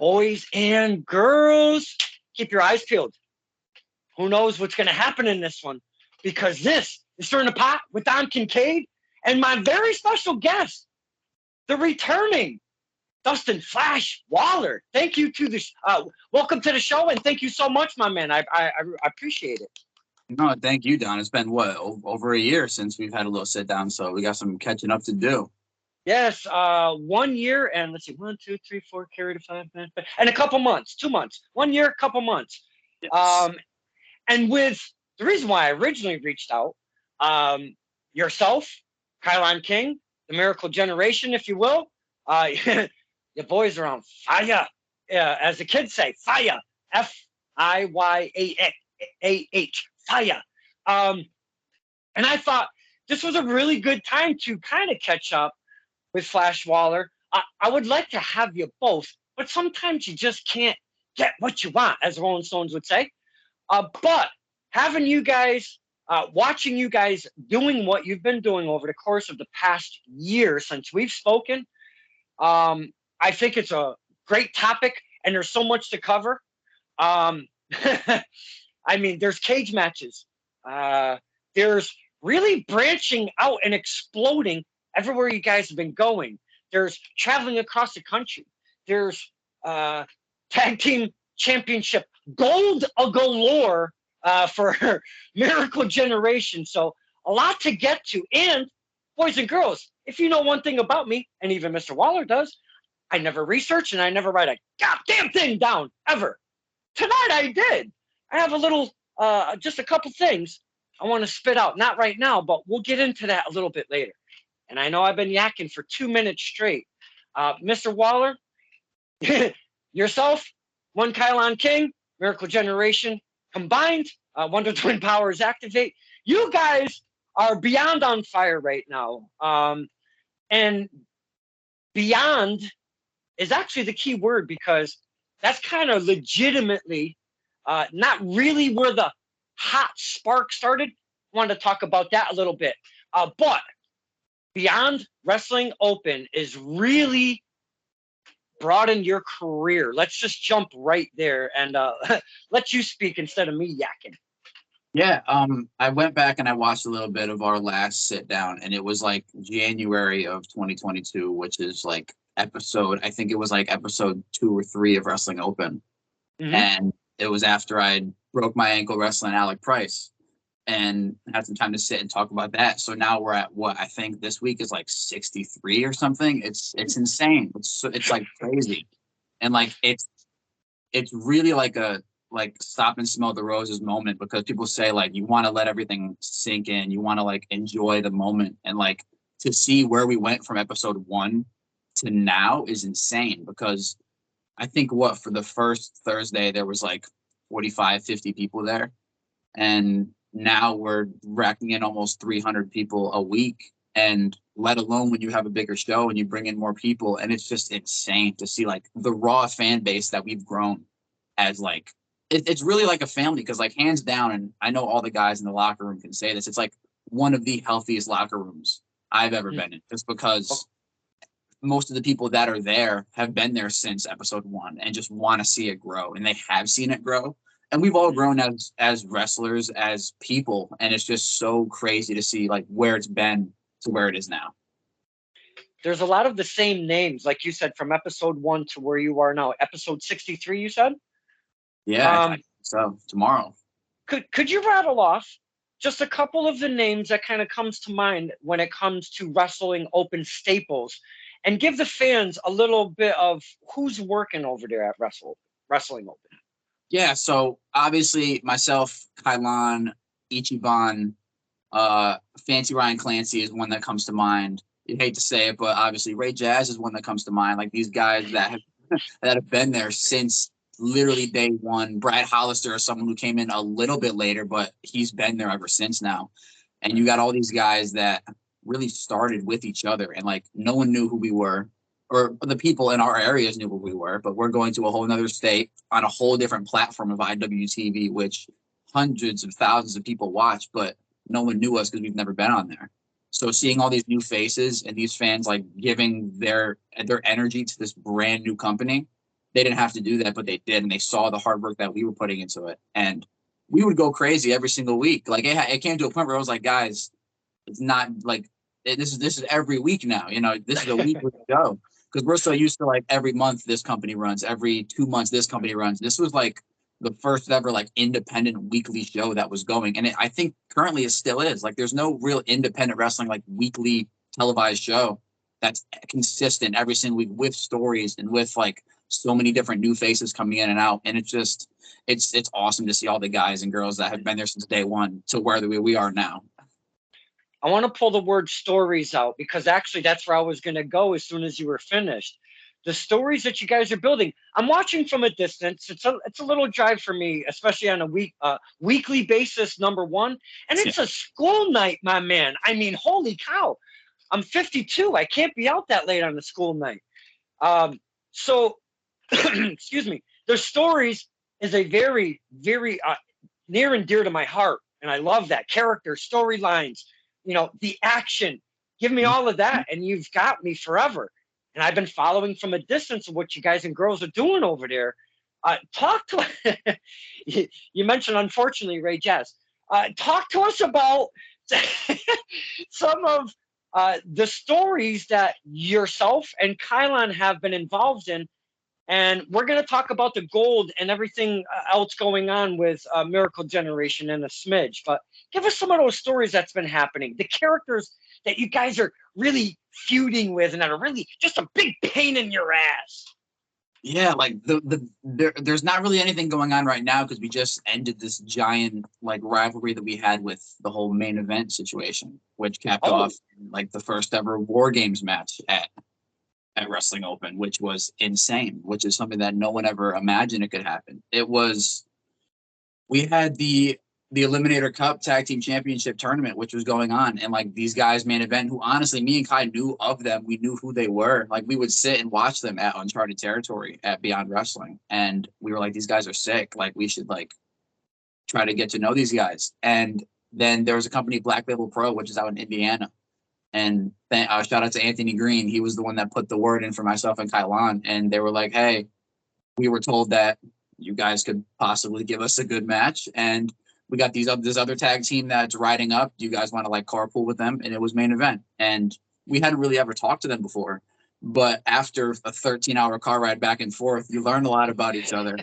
boys and girls, keep your eyes peeled. Who knows what's going to happen in this one? Because this is Stirring the Pot with Don Kincaid and my very special guest, the returning Dustin Flash Waller. Thank you to the welcome to the show, and thank you so much, my man. I appreciate it. No, thank you, Don. It's been over a year since we've had a little sit down, so we got some catching up to do. Yes, 1 year and let's see, 1, 2, 3, 4, carry to 5, and a couple months, 2 months, 1 year, a couple months. Yes. And with the reason why I originally reached out, yourself, Kylan King, the Miracle Generation, if you will, your boys are on fire. As the kids say, fire. Fiyah, fire. And I thought this was a really good time to kind of catch up with Flash Waller. I would like to have you both, but sometimes you just can't get what you want, as Rolling Stones would say. But having you guys, watching you guys doing what you've been doing over the course of the past year since we've spoken, I think it's a great topic, and there's so much to cover. I mean, there's cage matches. There's really branching out and exploding everywhere you guys have been going. There's traveling across the country. There's tag team championship gold galore for Miracle Generation. So a lot to get to. And boys and girls, if you know one thing about me, and even Mr. Waller does, I never research and I never write a goddamn thing down ever. Tonight I did. I have a little, just a couple things I want to spit out. Not right now, but we'll get into that a little bit later. And I know I've been yakking for 2 minutes straight. Mr. Waller, yourself, one Kylan King, Miracle Generation combined, Wonder Twin Powers activate. You guys are beyond on fire right now. And beyond is actually the key word, because that's kind of legitimately not really where the hot spark started. I wanted to talk about that a little bit. But Beyond Wrestling Open is really broadened your career. Let's just jump right there and let you speak instead of me yakking. Yeah, I went back and I watched a little bit of our last sit down, and it was like January of 2022, which is like I think it was like episode 2 or 3 of Wrestling Open. Mm-hmm. And it was after I broke my ankle wrestling Alec Price, and had some time to sit and talk about that. So now we're at what I think this week is like 63 or something. It's insane. It's like crazy. And like it's really like a stop and smell the roses moment, because people say like you want to let everything sink in, you want to like enjoy the moment, and like to see where we went from episode 1 to now is insane. Because I think for the first Thursday there was like 45, 50 people there, and now we're racking in almost 300 people a week, and let alone when you have a bigger show and you bring in more people. And it's just insane to see like the raw fan base that we've grown as. Like it's really like a family, because like hands down, and I know all the guys in the locker room can say this, it's like one of the healthiest locker rooms I've ever been in, just because most of the people that are there have been there since episode 1 and just want to see it grow, and they have seen it grow. And we've all grown as wrestlers, as people, and it's just so crazy to see like where it's been to where it is now. There's a lot of the same names, like you said, from episode 1 to where you are now. Episode 63, you said? Yeah, so tomorrow. Could you rattle off just a couple of the names that kind of comes to mind when it comes to Wrestling Open staples, and give the fans a little bit of who's working over there at Wrestling Open? Yeah, so obviously myself, Kylan, Ichiban, Fancy Ryan Clancy is one that comes to mind. You hate to say it, but obviously Ray Jazz is one that comes to mind. Like these guys that have been there since literally day 1. Brad Hollister is someone who came in a little bit later, but he's been there ever since now. And you got all these guys that really started with each other, and like no one knew who we were, or the people in our areas knew who we were, but we're going to a whole nother state on a whole different platform of IWTV, which hundreds of thousands of people watch, but no one knew us because we've never been on there. So seeing all these new faces and these fans like giving their energy to this brand new company they didn't have to do that, but they did, and they saw the hard work that we were putting into it, and we would go crazy every single week. Like it came to a point where I was like, guys, it's not like this is every week now. This is a weekly show because we're so used to like every month this company runs, every 2 months this company runs. This was like the first ever like independent weekly show that was going, and I think currently it still is. Like there's no real independent wrestling like weekly televised show that's consistent every single week with stories and with like so many different new faces coming in and out, and it's awesome to see all the guys and girls that have been there since day one to where we are now. I want to pull the word stories out because actually that's where I was going to go as soon as you were finished. The stories that you guys are building. I'm watching from a distance. It's a little drive for me, especially on a weekly basis. Number one, and Yeah. it's a school night, my man. I mean, holy cow! I'm 52. I can't be out that late on a school night. So, excuse me. The stories is a very, very near and dear to my heart, and I love that character storylines. The action. Give me all of that, and you've got me forever. And I've been following from a distance of what you guys and girls are doing over there. Talk to you mentioned, unfortunately, Ray Jazz. Talk to us about some of the stories that yourself and Kylon have been involved in. And we're going to talk about the gold and everything else going on with Miracle Generation in a smidge. But give us some of those stories that's been happening. The characters that you guys are really feuding with and that are really just a big pain in your ass. Yeah, like there's not really anything going on right now because we just ended this giant like rivalry that we had with the whole main event situation, which capped off like the first ever War Games match at Wrestling Open, which was insane, which is something that no one ever imagined it could happen. We had the Eliminator Cup Tag Team Championship tournament, which was going on, and like these guys main event, who honestly me and Kai knew of them, we knew who they were. Like we would sit and watch them at Uncharted Territory at Beyond Wrestling, and we were like, these guys are sick. Like we should like try to get to know these guys. And then there was a company, Black Label Pro, which is out in Indiana. And shout out to Anthony Green. He was the one that put the word in for myself and Kylon. And they were like, hey, we were told that you guys could possibly give us a good match. And we got this other tag team that's riding up. Do you guys want to like carpool with them? And it was main event. And we hadn't really ever talked to them before. But after a 13-hour car ride back and forth, you learn a lot about each other.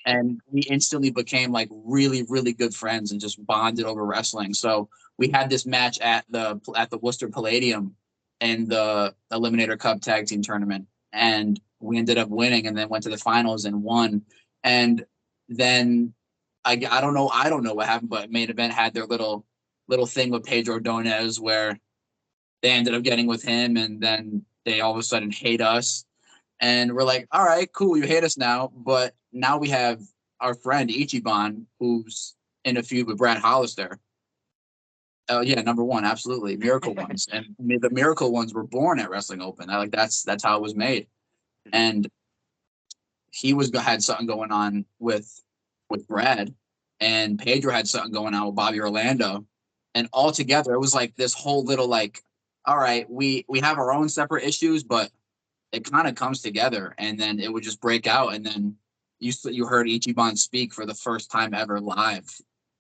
And we instantly became like really, really good friends and just bonded over wrestling. So we had this match at the Worcester Palladium in the Eliminator Cup Tag Team Tournament. And we ended up winning and then went to the finals and won. And then I don't know what happened, but main event had their little thing with Pedro Donez where they ended up getting with him, and then they all of a sudden hate us. And we're like, all right, cool, you hate us now, but now we have our friend Ichiban, who's in a feud with Brad Hollister. Oh yeah, number one, absolutely, Miracle Ones, and the Miracle Ones were born at Wrestling Open. That's how it was made, and he had something going on with Brad, and Pedro had something going on with Bobby Orlando, and all together it was like this whole little like, all right, we have our own separate issues, but it kind of comes together, and then it would just break out, and then you heard Ichiban speak for the first time ever live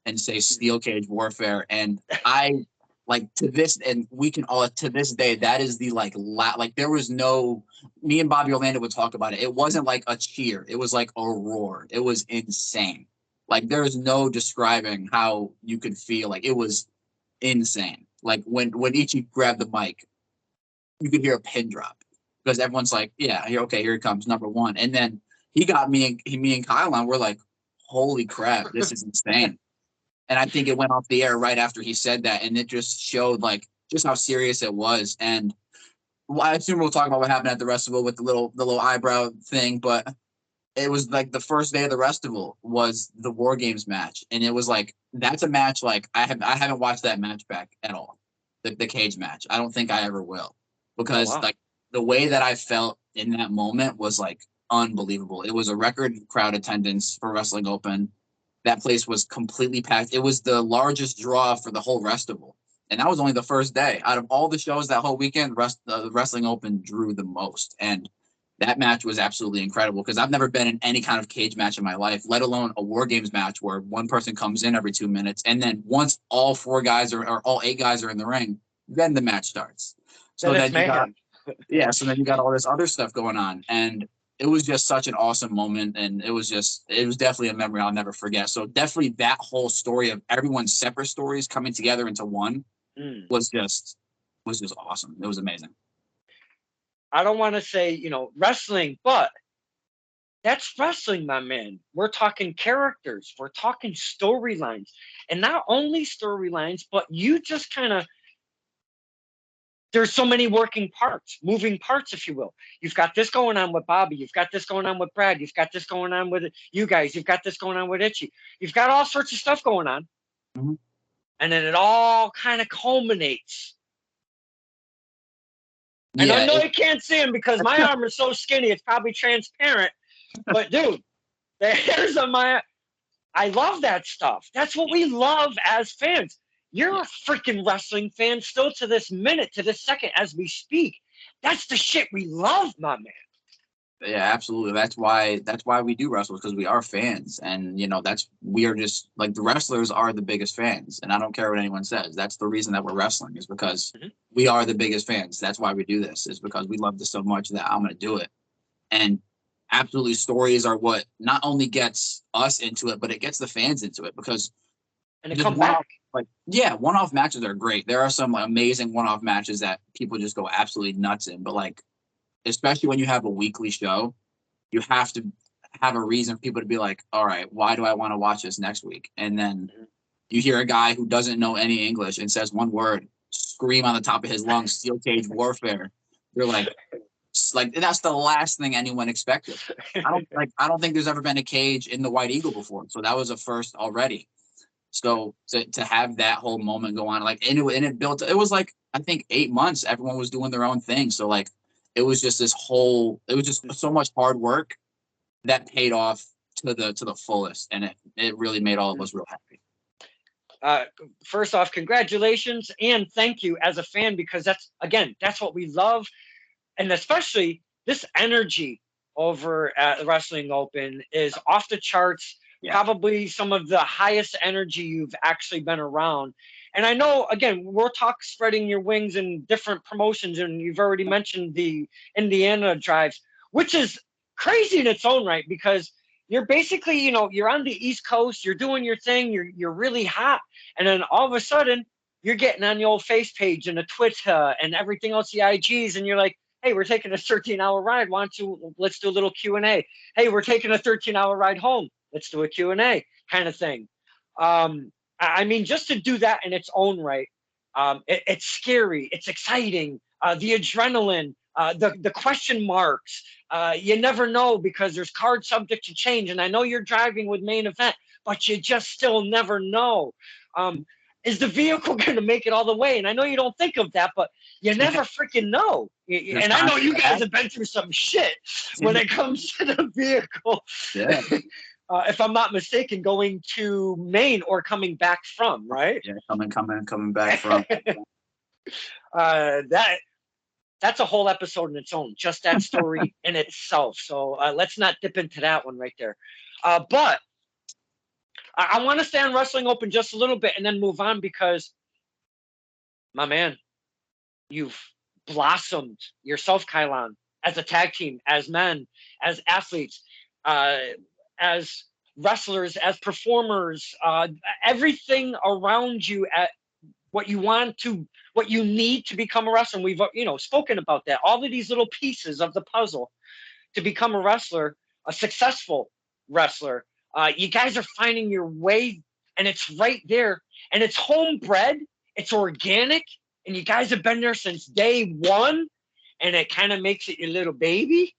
and say Steel Cage Warfare, and I like to this, and we can all to this day that is the like there was no, me and Bobby Orlando would talk about it. It wasn't like a cheer, it was like a roar. It was insane. Like there's no describing how you could feel. Like it was insane. Like when Ichi grabbed the mic, you could hear a pin drop because everyone's like, yeah, okay, here it comes, number one. And then he got me and Kyle on. We're like, holy crap, this is insane. And I think it went off the air right after he said that, and it just showed like just how serious it was. And I assume we'll talk about what happened at the festival with the little eyebrow thing, but it was like the first day of the festival was the War Games match, and it was like that's a match like I haven't watched that match back at all. The cage match, I don't think I ever will, because like the way that I felt in that moment was like unbelievable. It was a record crowd attendance for Wrestling Open. That place was completely packed. It was the largest draw for the whole festival, and that was only the first day. Out of all the shows that whole weekend, the Wrestling Open drew the most, and That match was absolutely incredible because I've never been in any kind of cage match in my life, let alone a War Games match where one person comes in every 2 minutes. And then once all 4 guys or all 8 guys are in the ring, then the match starts. So Then it's then you got, mayhem. yeah, so then you got all this other stuff going on. And it was just such an awesome moment. And it was definitely a memory I'll never forget. So definitely that whole story of everyone's separate stories coming together into one Mm. was just awesome. It was amazing. I don't want to say, wrestling, but that's wrestling, my man. We're talking characters, we're talking storylines, and not only storylines, but you just kind of, there's so many working parts, moving parts, if you will. You've got this going on with Bobby, you've got this going on with Brad, you've got this going on with you guys, you've got this going on with Itchy, you've got all sorts of stuff going on. Mm-hmm. And then it all kind of culminates. And I know you can't see him because my arm is so skinny, it's probably transparent. But dude, the hairs on my, I love that stuff. That's what we love as fans. You're a freaking wrestling fan still to this minute, to this second as we speak. That's the shit we love, my man. Yeah, absolutely. That's why we do wrestle, because we are fans. And we are just like, the wrestlers are the biggest fans. And I don't care what anyone says. That's the reason that we're wrestling, is because we are the biggest fans. That's why we do this, is because we love this so much that I'm gonna do it. And absolutely, stories are what not only gets us into it, but it gets the fans into it, because And it just come back. one-off matches are great. There are some amazing one-off matches that people just go absolutely nuts in, but like, especially when you have a weekly show, you have to have a reason for people to be like, all right, why do I want to watch this next week? And then you hear a guy who doesn't know any English and says one word, scream on the top of his lungs, steel cage warfare. You're like, that's the last thing anyone expected. I don't think there's ever been a cage in the White Eagle before. So that was a first already. So to have that whole moment go on, like, and it built, it was like, I think 8 months, everyone was doing their own thing. So like, it was just so much hard work that paid off to the fullest. And it really made all of us real happy. First off, congratulations and thank you as a fan, because that's what we love. And especially this energy over at the Wrestling Open is off the charts. Yeah. Probably some of the highest energy you've actually been around. And I know, again, we'll talk spreading your wings in different promotions, and you've already mentioned the Indiana drives, which is crazy in its own right, because you're basically, you're on the East Coast, you're doing your thing, you're really hot, and then all of a sudden you're getting on the old face page and the Twitter and everything else, the IGs, and you're like, hey, we're taking a 13-hour ride. Let's do a little Q&A. Hey, we're taking a 13-hour ride home. Let's do a Q&A kind of thing. I mean, just to do that in its own right, it's scary. It's exciting. The adrenaline, the question marks. You never know, because there's cards subject to change. And I know you're driving with main event, but you just still never know. Is the vehicle going to make it all the way? And I know you don't think of that, but you never freaking know. And I know you guys have been through some shit when it comes to the vehicle. Yeah. If I'm not mistaken, going to Maine or coming back from, right? Yeah, coming back from. That's a whole episode in its own, just that story in itself. So let's not dip into that one right there. But I want to stay on Wrestling Open just a little bit and then move on, because, my man, you've blossomed yourself, Kylon, as a tag team, as men, as athletes, as wrestlers, as performers, everything around you at what you need to become a wrestler. And we've, spoken about that. All of these little pieces of the puzzle to become a wrestler, a successful wrestler. You guys are finding your way, and it's right there, and it's homebred, it's organic, and you guys have been there since day one, and it kind of makes it your little baby.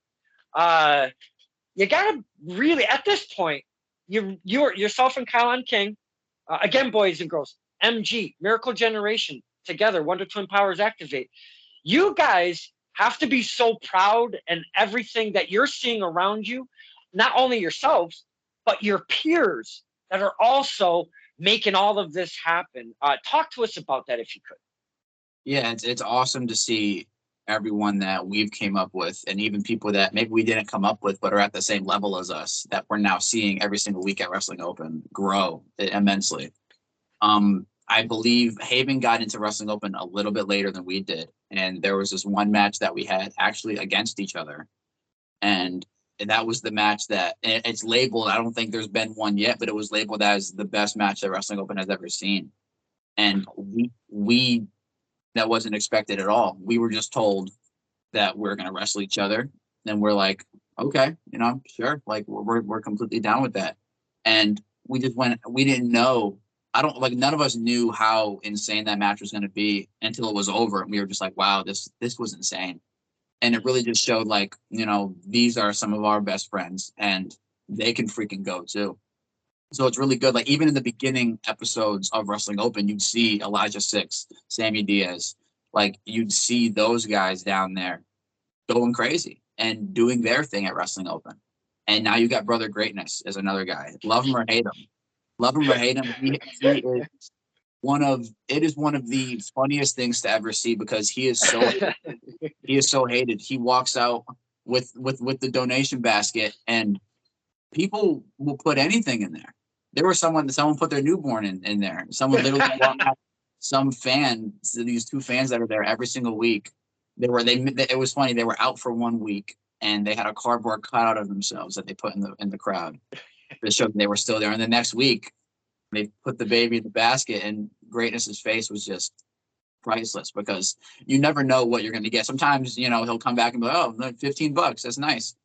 You gotta really, at this point, you're yourself and Kylon King, again, boys and girls, MG, Miracle Generation, together, Wonder Twin Powers activate. You guys have to be so proud, and everything that you're seeing around you, not only yourselves, but your peers that are also making all of this happen. Talk to us about that, if you could. Yeah, it's awesome to see everyone that we've came up with, and even people that maybe we didn't come up with but are at the same level as us, that we're now seeing every single week at Wrestling Open grow immensely. I believe Haven got into Wrestling Open a little bit later than we did, and there was this one match that we had actually against each other, and that was the match that it's labeled. I don't think there's been one yet, but it was labeled as the best match that Wrestling Open has ever seen, and we that wasn't expected at all. We were just told that we're going to wrestle each other, and we're like, okay, sure, like we're completely down with that, and we just went. We didn't know. I don't like. None of us knew how insane that match was going to be until it was over, and we were just like, wow, this was insane, and it really just showed like, these are some of our best friends, and they can freaking go too. So it's really good. Like even in the beginning episodes of Wrestling Open, you'd see Elijah Six, Sammy Diaz, like you'd see those guys down there going crazy and doing their thing at Wrestling Open. And now you got Brother Greatness as another guy. Love him or hate him. Love him or hate him. He is it is one of the funniest things to ever see because he is so hated. He walks out with the donation basket and people will put anything in there. There was someone put their newborn in there. Someone literally walked out. Some fans, these two fans that are there every single week, it was funny. They were out for 1 week and they had a cardboard cutout of themselves that they put in the crowd to show they were still there. And the next week, they put the baby in the basket, and Greatness's face was just priceless because you never know what you're going to get. Sometimes he'll come back and be like, "Oh, $15, that's nice."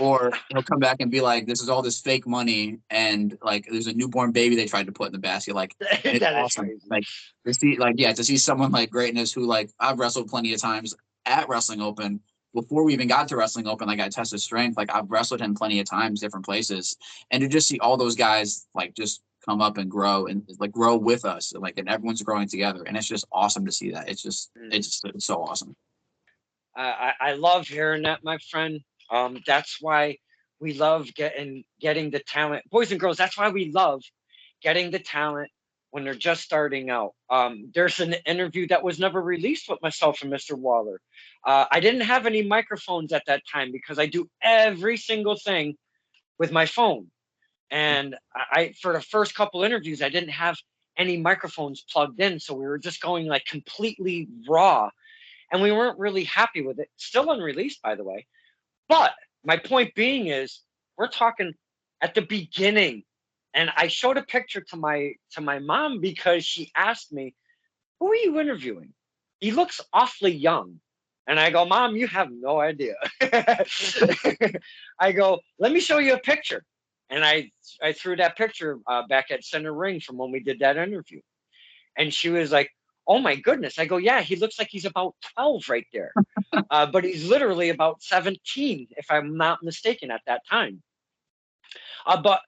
Or he'll come back and be like, "This is all this fake money, and like there's a newborn baby they tried to put in the basket." Like, and it's awesome. Like to see someone like Greatness who like I've wrestled plenty of times at Wrestling Open before we even got to Wrestling Open. Like I tested strength. Like I've wrestled him plenty of times, different places, and to just see all those guys like just come up and grow with us, and everyone's growing together, and it's just awesome to see that. It's so awesome. I love hearing that, my friend. That's why we love getting the talent, boys and girls. That's why we love getting the talent when they're just starting out. There's an interview that was never released with myself and Mr. Waller. I didn't have any microphones at that time because I do every single thing with my phone. And I for the first couple interviews, I didn't have any microphones plugged in. So we were just going like completely raw. And we weren't really happy with it. Still unreleased, by the way. But my point being is we're talking at the beginning. And I showed a picture to my mom because she asked me, "Who are you interviewing? He looks awfully young." And I go, "Mom, you have no idea." I go, "Let me show you a picture." And I threw that picture back at Center Ring from when we did that interview. And she was like, "Oh my goodness." I go, "Yeah, he looks like he's about 12 right there." But he's literally about 17, if I'm not mistaken, at that time. But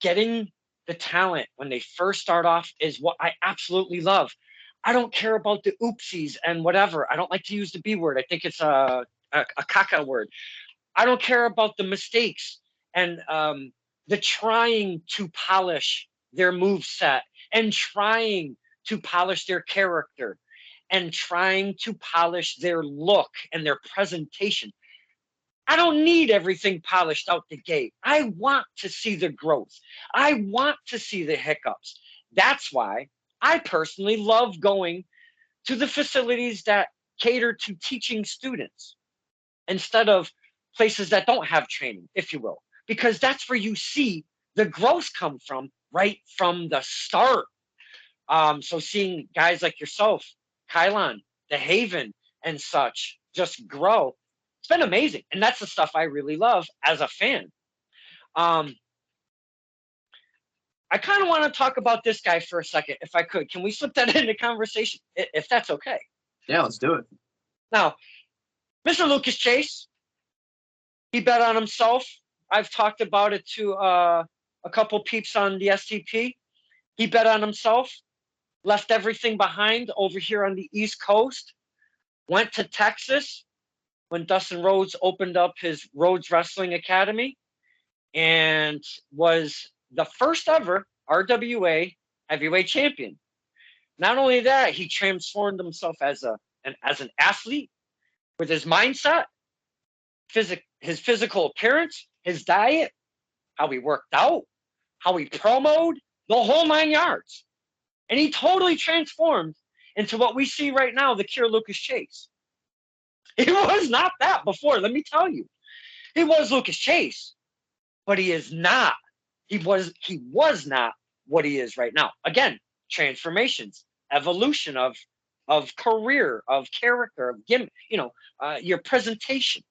getting the talent when they first start off is what I absolutely love. I don't care about the oopsies and whatever. I don't like to use the B word. I think it's a caca word. I don't care about the mistakes and the trying to polish their move set and trying to polish their character and trying to polish their look and their presentation. I don't need everything polished out the gate. I want to see the growth. I want to see the hiccups. That's why I personally love going to the facilities that cater to teaching students instead of places that don't have training, if you will, because that's where you see the growth come from right from the start. So seeing guys like yourself, Kylon, the Haven, and such just grow, it's been amazing. And that's the stuff I really love as a fan. Um, I kind of want to talk about this guy for a second, if I could. Can we slip that into conversation, if that's okay? Yeah, let's do it. Now, Mr. Lucas Chase, he bet on himself. I've talked about it to a couple peeps on the STP. He bet on himself, left everything behind over here on the East Coast, went to Texas when Dustin Rhodes opened up his Rhodes Wrestling Academy, and was the first ever RWA heavyweight champion. Not only that, he transformed himself as an athlete. with his mindset, his physical appearance, his diet, how he worked out, how he promoted, the whole 9 yards. And he totally transformed into what we see right now, the Cure Lucas Chase. He was not that before, let me tell you. He was Lucas Chase, but he is not. He was not what he is right now. Again, transformations, evolution of career, of character, of gimmick, your presentation.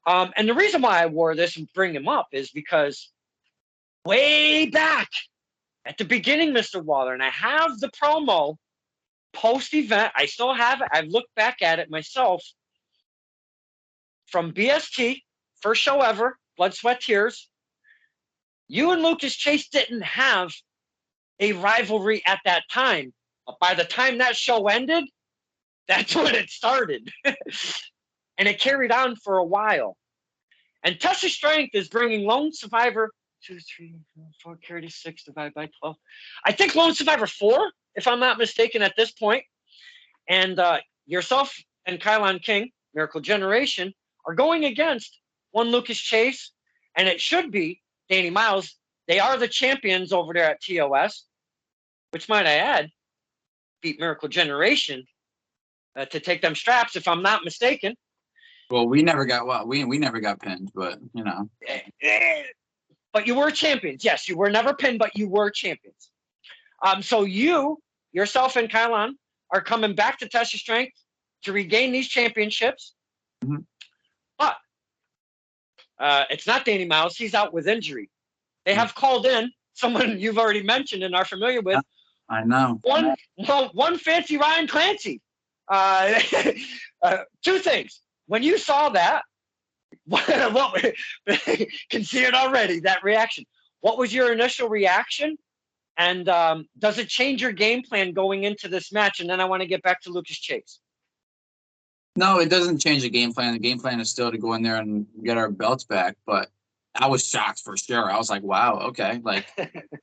And the reason why I wore this and bring him up is because way back at the beginning, Mr. Waller, and I have the promo post-event. I still have it. I've looked back at it myself from BST, first show ever, Blood, Sweat, Tears. You and Lucas Chase didn't have a rivalry at that time. But by the time that show ended, that's when it started. And it carried on for a while. And Test of Strength is bringing Lone Survivor 2, 3, 4, carry to 6 divided by 12. I think Lone Survivor 4, if I'm not mistaken at this point. And yourself and Kylon King, Miracle Generation, are going against one Lucas Chase, and it should be Danny Miles. They are the champions over there at TOS, which might I add, beat Miracle Generation to take them straps, if I'm not mistaken. Well, we never got we never got pinned, but But you were champions. Yes, you were never pinned, but you were champions. So yourself and Kylon are coming back to Test of Strength to regain these championships. Mhm. But it's not Danny Miles. He's out with injury. They have called in someone you've already mentioned and are familiar with. I know. One fancy Ryan Clancy. Two things. When you saw that, what can see it already, that reaction. What was your initial reaction? And does it change your game plan going into this match? And then I want to get back to Lucas Chase. No, it doesn't change the game plan. The game plan is still to go in there and get our belts back. But I was shocked for sure. I was like, wow, okay. Like,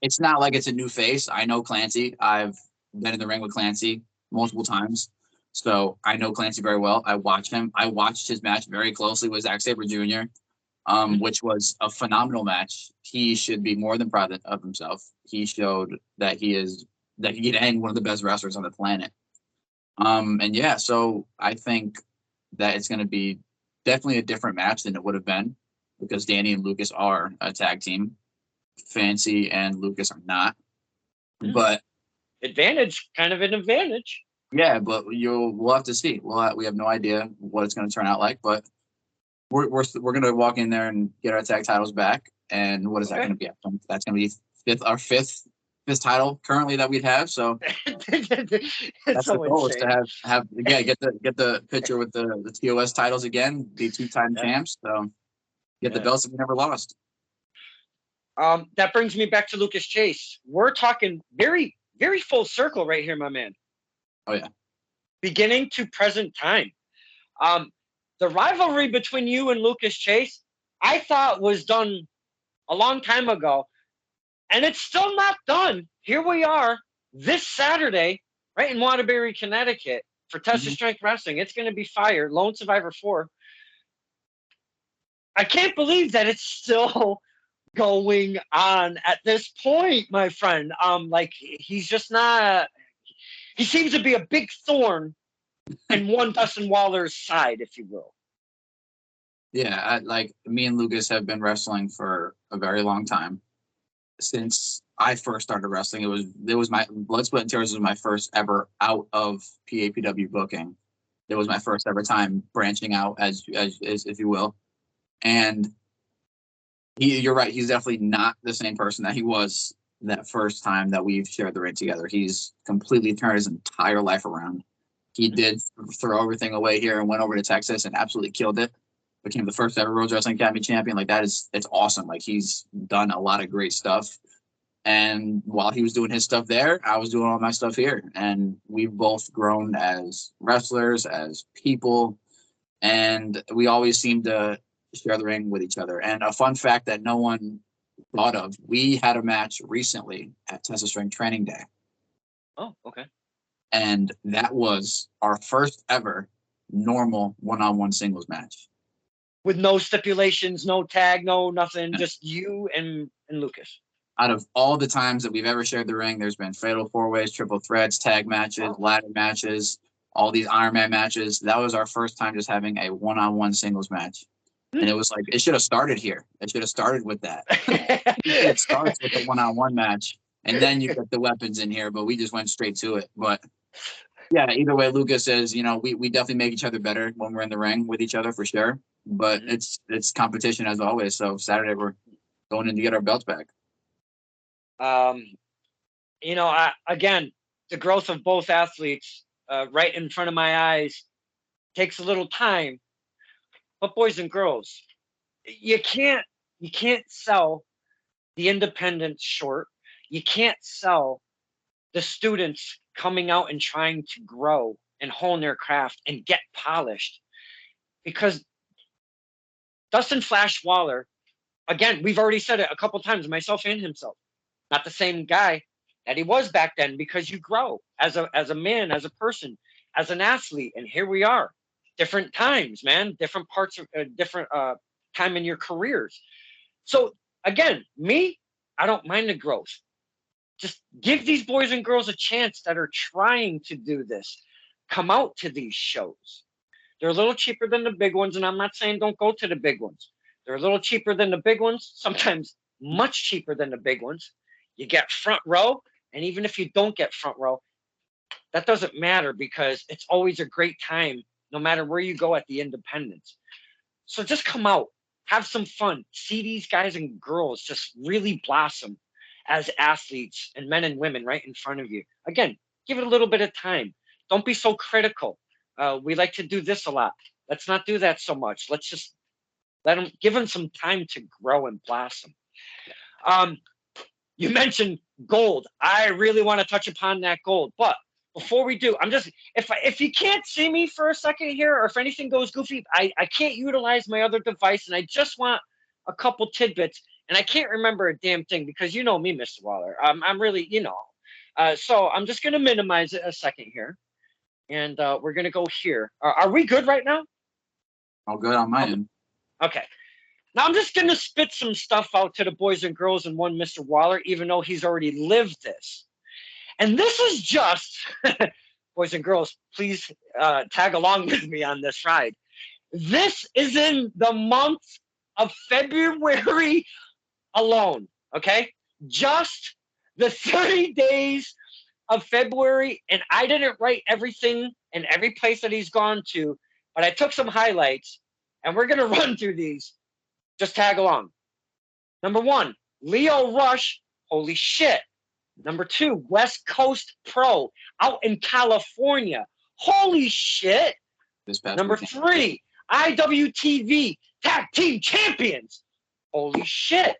it's not like it's a new face. I know Clancy. I've been in the ring with Clancy multiple times. So I know Clancy very well. I watch him. I watched his match very closely with Zack Sabre Jr., which was a phenomenal match. He should be more than proud of himself. He showed that he can hang one of the best wrestlers on the planet. And yeah, so I think that it's going to be definitely a different match than it would have been because Danny and Lucas are a tag team. Fancy and Lucas are not. But kind of an advantage. Yeah, but we'll have to see. We have no idea what it's going to turn out like, but we're going to walk in there and get our tag titles back. And what is that going to be? That's going to be our fifth title currently that we'd have. So that's so the goal insane. Is to get the picture with the TOS titles again, be 2-time champs. So get the belts that we never lost. That brings me back to Lucas Chase. We're talking very, very full circle right here, my man. Oh, yeah. Beginning to present time. The rivalry between you and Lucas Chase, I thought was done a long time ago. And it's still not done. Here we are this Saturday, right in Waterbury, Connecticut, for Test of Strength Wrestling. It's going to be fire. Lone Survivor 4. I can't believe that it's still going on at this point, my friend. He's just not... He seems to be a big thorn in one Dustin Waller's side, if you will. Yeah, me and Lucas have been wrestling for a very long time. Since I first started wrestling, it was my Blood, Sweat, and Tears was my first ever out of PAPW booking. It was my first ever time branching out, as if you will. And you're right. He's definitely not the same person that he was that first time that we've shared the ring together. He's completely turned his entire life around. He did throw everything away here and went over to Texas and absolutely killed it. Became the first ever Rhodes Wrestling Academy champion. It's awesome. He's done a lot of great stuff. And while he was doing his stuff there, I was doing all my stuff here. And we've both grown as wrestlers, as people, and we always seem to share the ring with each other. And a fun fact that no one thought of, we had a match recently at Test of Strength Training Day. Oh, okay. And that was our first ever normal one-on-one singles match. With no stipulations, no tag, no nothing, just you and Lucas. Out of all the times that we've ever shared the ring, there's been fatal four-ways, triple threats, tag matches, ladder matches, all these Iron Man matches. That was our first time just having a one-on-one singles match. And it was like, it should have started here. It should have started with that. It starts with the one-on-one match, and then you get the weapons in here, but we just went straight to it. But yeah, either way, Lucas says, we definitely make each other better when we're in the ring with each other for sure. But it's competition as always. So Saturday we're going in to get our belts back. Again, the growth of both athletes right in front of my eyes takes a little time. But boys and girls, you can't sell the independents short. You can't sell the students coming out and trying to grow and hone their craft and get polished. Because Dustin Flash Waller, again, we've already said it a couple times, myself and himself, not the same guy that he was back then, because you grow as a man, as a person, as an athlete. And here we are, different times, man, different parts of different time in your careers. So again, me, I don't mind the growth. Just give these boys and girls a chance that are trying to do this. Come out to these shows. They're a little cheaper than the big ones, and I'm not saying don't go to the big ones. They're a little cheaper than the big ones, sometimes much cheaper than the big ones. You get front row, and even if you don't get front row, that doesn't matter, because it's always a great time no matter where you go at the independents. So just come out, have some fun, see these guys and girls just really blossom as athletes and men and women right in front of you. Again, give it a little bit of time. Don't be so critical. We like to do this a lot. Let's not do that so much. Let's just give them some time to grow and blossom. You mentioned gold. I really want to touch upon that gold, but before we do, I'm just, if you can't see me for a second here, or if anything goes goofy, I can't utilize my other device, and I just want a couple tidbits, and I can't remember a damn thing, because you know me, Mr. Waller. I'm really, so I'm just going to minimize it a second here, and we're going to go here. Are we good right now? All good on my end. Okay. Now I'm just going to spit some stuff out to the boys and girls and one Mr. Waller, even though he's already lived this. And this is just, boys and girls, please tag along with me on this ride. This is in the month of February alone, okay? Just the 30 days of February, and I didn't write everything and every place that he's gone to, but I took some highlights, and we're going to run through these. Just tag along. Number 1, Leo Rush, holy shit. Number 2, West Coast Pro out in California. Holy shit. Number 3, IWTV Tag Team Champions. Holy shit.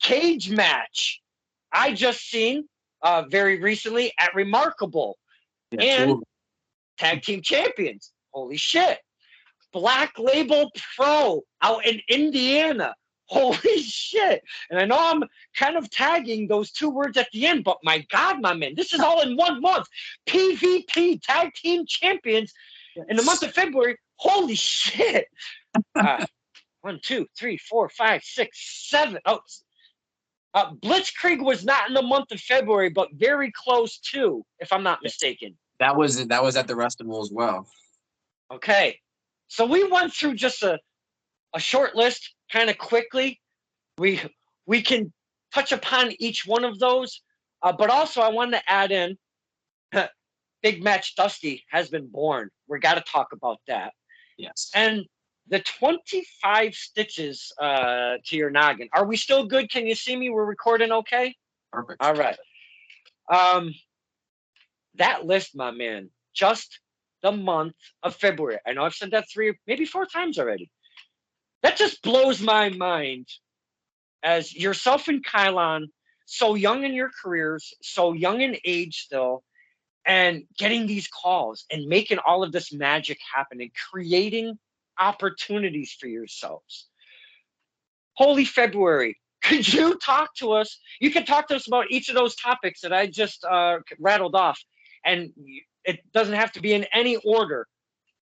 Cage match. I just seen very recently at Remarkable. And Tag Team Champions. Holy shit. Black Label Pro out in Indiana. Holy shit. And I know I'm kind of tagging those 2 words at the end, but my God, my man, this is all in 1 month. PvP Tag Team Champions in the month of February. Holy shit. 1, 2, 3, 4, 5, 6, 7. Oh, Blitzkrieg was not in the month of February, but very close too, if I'm not mistaken. That was at the Festival as well. Okay. So we went through just a short list kind of quickly. We can touch upon each one of those, but also I wanted to add in Big Match Dusty has been born. We got to talk about that. Yes. And the 25 stitches to your noggin. Are we still good? Can you see me? We're recording okay? Perfect. All right. That list, my man, just the month of February. I know I've said that 3, maybe 4 times already. That just blows my mind, as yourself and Kylon, so young in your careers, so young in age still, and getting these calls and making all of this magic happen and creating opportunities for yourselves. Holy February. Could you talk to us? You can talk to us about each of those topics that I just rattled off, and it doesn't have to be in any order.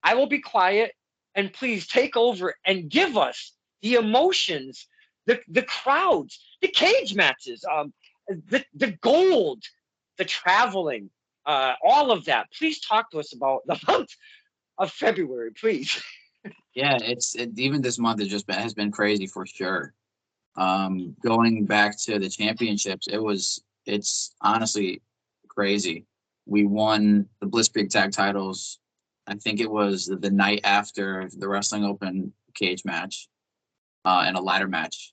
I will be quiet, and please take over and give us the emotions, the crowds, the cage matches, the gold, the traveling, all of that. Please talk to us about the month of February, please. Yeah, even this month has been crazy for sure. Going back to the championships, it's honestly crazy. We won the Blitzkrieg tag titles. I think it was the night after the Wrestling Open cage match, and a ladder match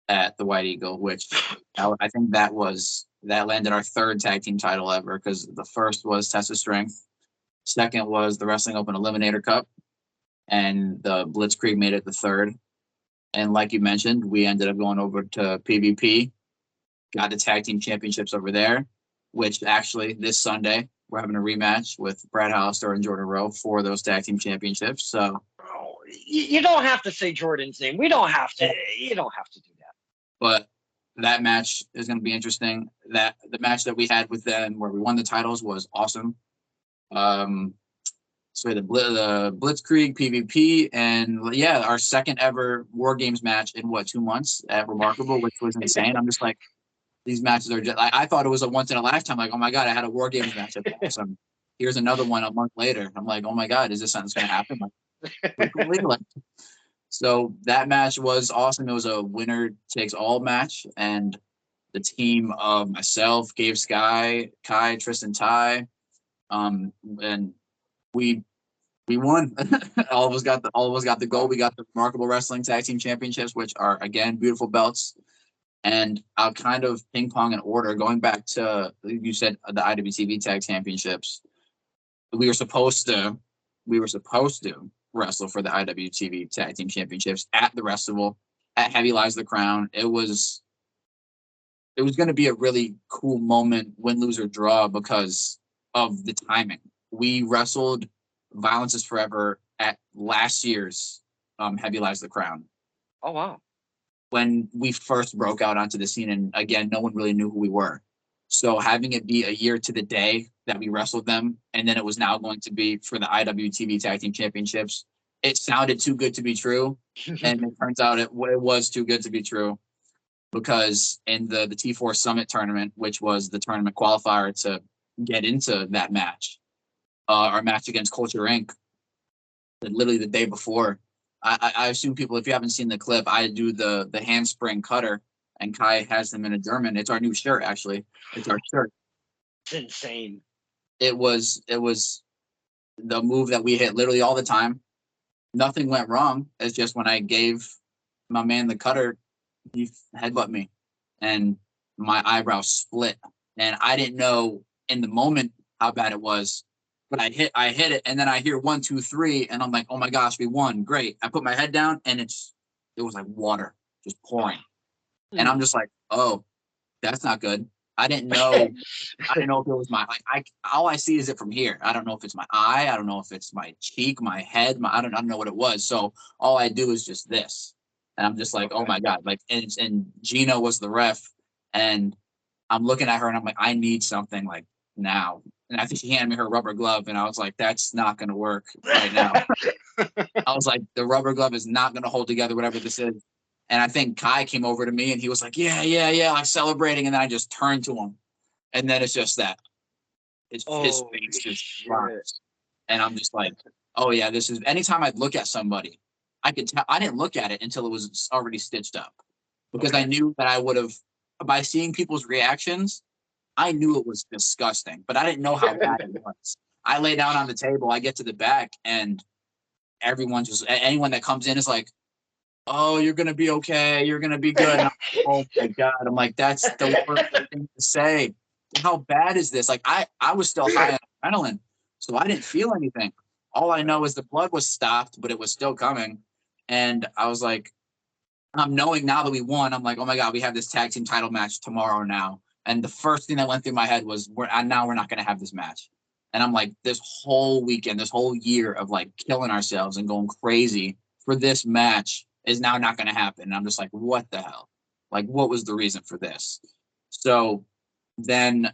at the White Eagle, which I think that landed our third tag team title ever, because the first was Test of Strength, second was the Wrestling Open Eliminator Cup, and the Blitzkrieg made it the third. And like you mentioned, we ended up going over to PvP, got the tag team championships over there, which actually this Sunday we're having a rematch with Brad Hollister and Jordan Rowe for those tag team championships. So You don't have to say Jordan's name. We don't have to. You don't have to do that. but that match is going to be interesting. That the match that we had with them where we won the titles was awesome. So the Blitzkrieg PvP, and yeah, our second ever War Games match in 2 months at Remarkable, which was insane. I'm just like, these matches are just. I thought it was a once in a lifetime. Like, oh my god, I had a War Games match. That's awesome. Here's another one a month later. I'm like, oh my god, is this something that's going to happen? Like, frequently? Like, so that match was awesome. It was a winner takes all match, and the team of myself, Gabe Sky, Kai, Tristan Ty, and we won. All of us got the gold. We got the Remarkable Wrestling Tag Team Championships, which are again beautiful belts. And I'll kind of ping pong in order, going back to you said the IWTV Tag Championships. We were supposed to wrestle for the IWTV Tag Team Championships at the Festival at Heavy Lies the Crown. It was going to be a really cool moment, win, lose, or draw, because of the timing. We wrestled Violence is Forever at last year's Heavy Lies the Crown. Oh, wow. When we first broke out onto the scene, and again, no one really knew who we were. So having it be a year to the day that we wrestled them, and then it was now going to be for the IWTV Tag Team Championships, it sounded too good to be true. And it turns out it was too good to be true, because in the T4 Summit tournament, which was the tournament qualifier to get into that match, our match against Culture Inc., literally the day before, I assume people, if you haven't seen the clip, I do the handspring cutter, and Kai has them in a German. It's our new shirt, actually. It's our shirt. It's insane. It was the move that we hit literally all the time. Nothing went wrong. It's just when I gave my man the cutter, he headbutt me, and my eyebrow split. And I didn't know in the moment how bad it was, but I hit it, and then I hear 1, 2, 3, and I'm like, oh my gosh, we won, great. I put my head down, and it was like water just pouring, and I'm just like, oh, that's not good. I didn't know. I didn't know if it was my, all I see is it from here. I don't know if it's my eye. I don't know if it's my cheek, my head. I don't know what it was. So all I do is just this. And I'm just like, oh my God. Like, and Gina was the ref, and I'm looking at her and I'm like, I need something like now. And I think she handed me her rubber glove, and I was like, that's not going to work right now. I was like, the rubber glove is not going to hold together whatever this is. And I think Kai came over to me and he was like, yeah, like celebrating. And then I just turned to him. And then it's just that his face just drops. And I'm just like, oh yeah, this is, anytime I'd look at somebody, I could tell. I didn't look at it until it was already stitched up, because I knew that I would have, by seeing people's reactions, I knew it was disgusting, but I didn't know how bad it was. I lay down on the table, I get to the back, and anyone that comes in is like, oh, you're going to be okay. You're going to be good. Like, oh my God. I'm like, that's the worst thing to say. How bad is this? Like, I was still high on adrenaline, so I didn't feel anything. All I know is the blood was stopped, but it was still coming. And I was like, I'm knowing now that we won, I'm like, oh my God, we have this tag team title match tomorrow now. And the first thing that went through my head was, we're not going to have this match. And I'm like, this whole weekend, this whole year of like killing ourselves and going crazy for this match is now not going to happen. And I'm just like, what the hell? Like, what was the reason for this? So then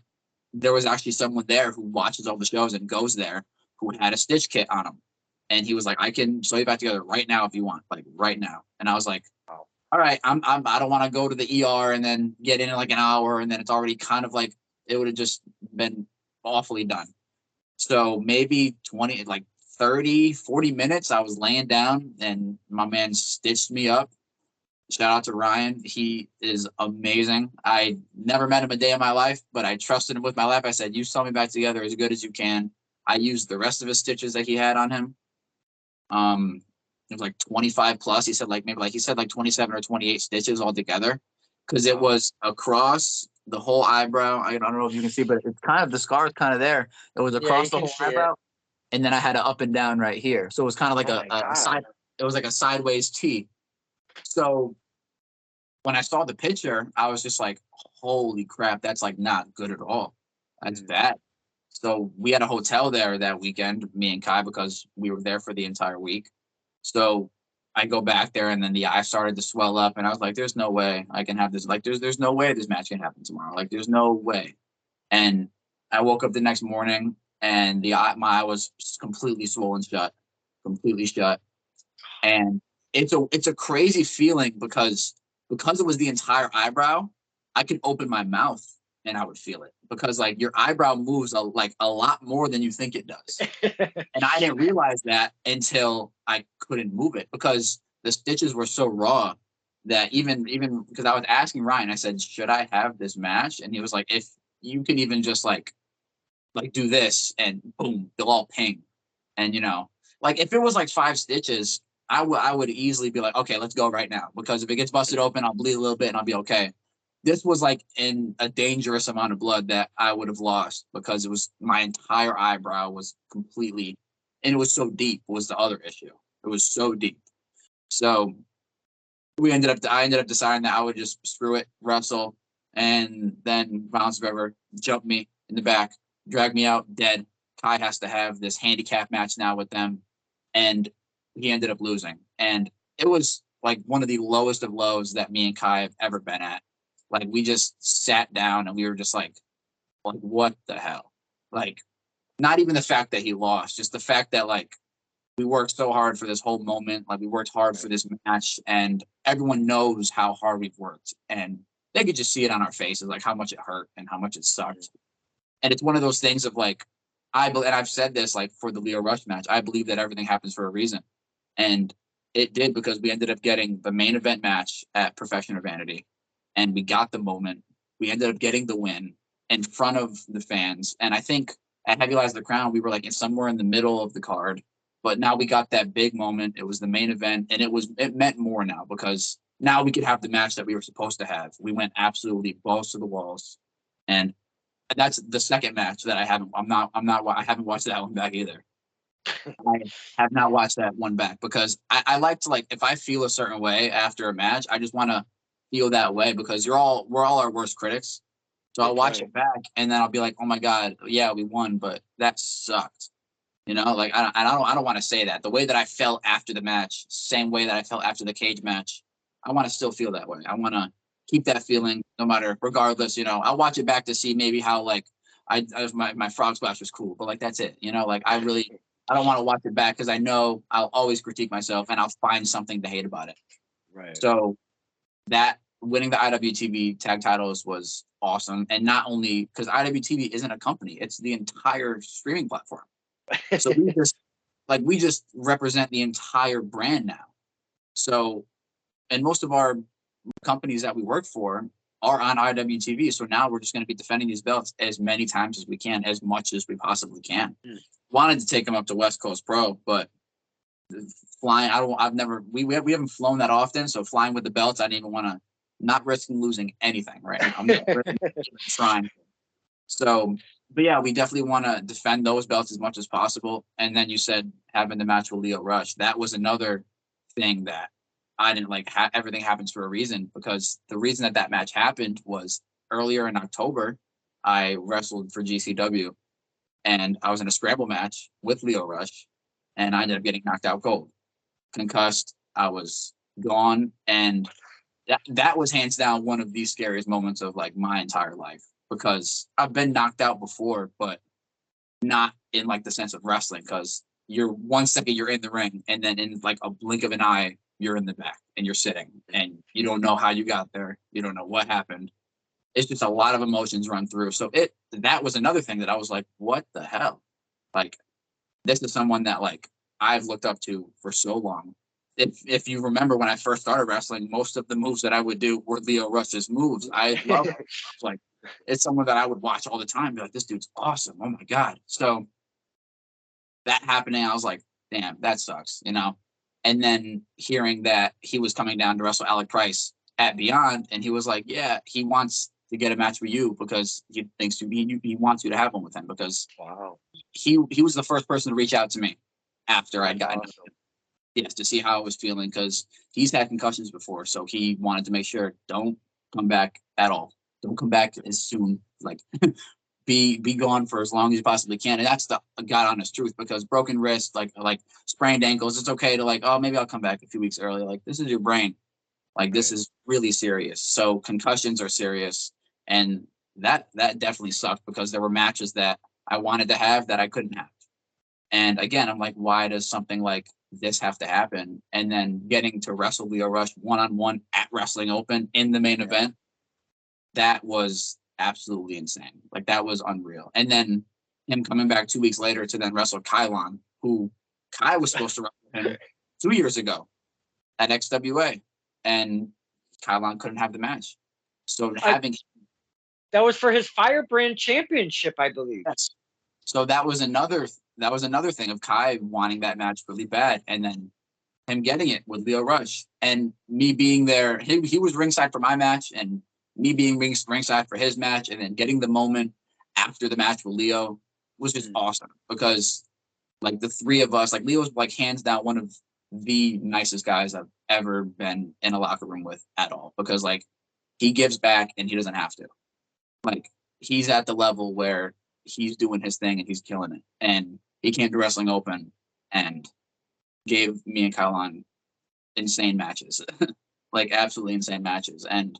there was actually someone there who watches all the shows and goes there, who had a stitch kit on him. And he was like, I can sew you back together right now if you want, like right now. And I was like, Wow. all right, I don't want to go to the ER and then get in like an hour and then it's already kind of like it would have just been awfully done. So maybe 20, like 30, 40 minutes, I was laying down and my man stitched me up. Shout out to Ryan. He is amazing. I never met him a day in my life, but I trusted him with my life. I said, you sew me back together as good as you can. I used the rest of his stitches that he had on him. It was like 25 plus. He said like maybe like he said like 27 or 28 stitches altogether because it was across the whole eyebrow. I don't know if you can see, but it's kind of the scar is kind of there. It was Yeah, across you the can whole see it. eyebrow, and then I had an up and down right here. So it was kind of like Oh my a God. side. It was like a sideways T. So when I saw the picture, I was just like, holy crap, that's like not good at all. That's Mm. bad. So we had a hotel there that weekend, me and Kai, because we were there for the entire week. So I go back there and then the eye started to swell up and I was like, there's no way I can have this. Like, there's no way this match can happen tomorrow. Like, there's no way. And I woke up the next morning and my eye was completely swollen shut, completely shut. And it's a crazy feeling because it was the entire eyebrow, I could open my mouth and I would feel it because like your eyebrow moves like a lot more than you think it does. And I didn't realize that until I couldn't move it because the stitches were so raw that even because I was asking Ryan, I said, should I have this match? And he was like, if you can even just like do this and boom, they'll all ping. And like if it was like 5 stitches, I would easily be like, okay, let's go right now. Because if it gets busted open, I'll bleed a little bit and I'll be okay. This was like in a dangerous amount of blood that I would have lost because it was my entire eyebrow was completely and it was so deep was the other issue. It was so deep. So I ended up deciding that I would just screw it, wrestle, and then Violence Forever jumped me in the back, dragged me out dead. Kai has to have this handicap match now with them, and he ended up losing. And it was like one of the lowest of lows that me and Kai have ever been at. Like we just sat down and we were just like what the hell? Like not even the fact that he lost, just the fact that like we worked so hard for this whole moment. Like we worked hard for this match, and everyone knows how hard we've worked, and they could just see it on our faces, like how much it hurt and how much it sucked. And it's one of those things of like, and I've said this like for the Leo Rush match, I believe that everything happens for a reason, and it did because we ended up getting the main event match at Profession or Vanity, and we got the moment. We ended up getting the win in front of the fans, and I think at Heavy Lies the Crown, we were like somewhere in the middle of the card but now we got that big moment. It was the main event, and it meant more now because now we could have the match that we were supposed to have. We went absolutely balls to the walls, and that's the second match that I haven't. I haven't watched that one back either. I have not watched that one back because I like to like if I feel a certain way after a match, I just want to feel that way because we're all our worst critics. So I'll That's watch right. it back and then I'll be like, oh my god, yeah, we won, but that sucked. Like I don't want to say that. The way that I felt after the match, same way that I felt after the cage match, I want to still feel that way. I want to keep that feeling no matter regardless. I'll watch it back to see maybe how like my frog splash was cool, but like that's it. Like I don't want to watch it back because I know I'll always critique myself and I'll find something to hate about it. Right. So that winning the IWTV tag titles was awesome, and not only because IWTV isn't a company, it's the entire streaming platform. So we just represent the entire brand now. So, and most of our companies that we work for are on IWTV. So now we're just going to be defending these belts as many times as we can, as much as we possibly can. Wanted to take them up to West Coast Pro, but flying, we haven't flown that often. So flying with the belts, I didn't even want to, not risking losing anything right now. I'm not trying. So, but yeah, we definitely want to defend those belts as much as possible. And then you said having the match with Leo Rush, that was another thing that I didn't like. Everything happens for a reason because the reason that match happened was earlier in October, I wrestled for GCW and I was in a scramble match with Leo Rush and I ended up getting knocked out cold, concussed. I was gone. And that was hands down one of the scariest moments of like my entire life because I've been knocked out before, but not in like the sense of wrestling because you're 1 second you're in the ring, and then in like a blink of an eye, you're in the back and you're sitting, and you don't know how you got there. You don't know what happened. It's just a lot of emotions run through. So that was another thing that I was like, what the hell? Like, this is someone that like I've looked up to for so long. If you remember when I first started wrestling, most of the moves that I would do were Lio Rush's moves. I love it. Like, it's someone that I would watch all the time. Be like, this dude's awesome. Oh my God. So that happening, I was like, damn, that sucks, you know? And then hearing that he was coming down to wrestle Alec Price at Beyond, and he was like, yeah, he wants to get a match with you because he thinks he wants you to have one with him, because Wow. he was the first person to reach out to me after I'd gotten Awesome. yes, to see how I was feeling, because he's had concussions before, so he wanted to make sure don't come back at all. Don't come back as soon. Like, be gone for as long as you possibly can. And that's the God honest truth, because broken wrist, like sprained ankles, it's okay to like, oh, maybe I'll come back a few weeks early. Like, this is your brain. Like, this is really serious. So concussions are serious, and that definitely sucked, because there were matches that I wanted to have that I couldn't have. And again, I'm like, why does something like this have to happen? And then getting to wrestle Lio Rush one-on-one at Wrestling Open in the main event, that was absolutely insane. Like, that was unreal. And then him coming back 2 weeks later to then wrestle Kylon, who Kai was supposed to wrestle him 2 years ago at XWA, and Kylon couldn't have the match. So having That was for his Firebrand Championship, I believe. yes. So that was another thing of Kai wanting that match really bad, and then him getting it with Lio Rush, and me being there. He was ringside for my match, and me being ringside for his match, and then getting the moment after the match with Lio was just awesome, because like the three of us, like Leo's like hands down one of the nicest guys I've ever been in a locker room with at all, because like he gives back and he doesn't have to. Like, he's at the level where he's doing his thing and he's killing it. And he came to Wrestling Open and gave me and Kylon insane matches, like absolutely insane matches. And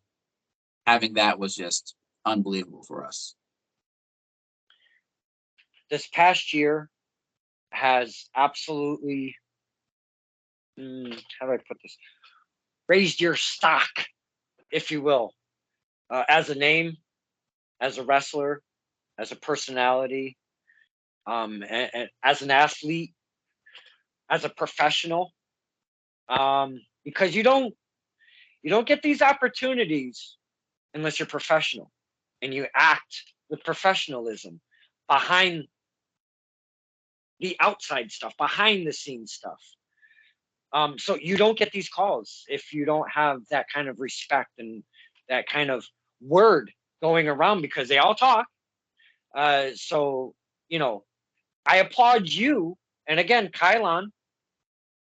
having that was just unbelievable for us. This past year has absolutely, how do I put this? Raised your stock, if you will, as a name, as a wrestler, as a personality, and as an athlete, as a professional, because you don't get these opportunities unless you're professional and you act with professionalism behind the outside stuff, behind the scenes stuff. So you don't get these calls if you don't have that kind of respect and that kind of word going around, because they all talk. So, I applaud you, and again, Kylon,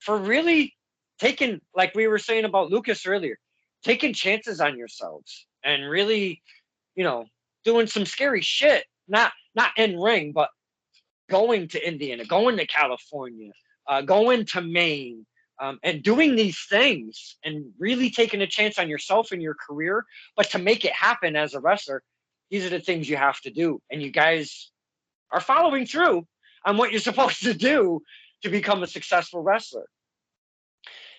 for really taking, like we were saying about Lucas earlier, taking chances on yourselves and really, doing some scary shit. Not in ring, but going to Indiana, going to California, going to Maine, and doing these things and really taking a chance on yourself and your career. But to make it happen as a wrestler, these are the things you have to do. And you guys are following through on what you're supposed to do to become a successful wrestler.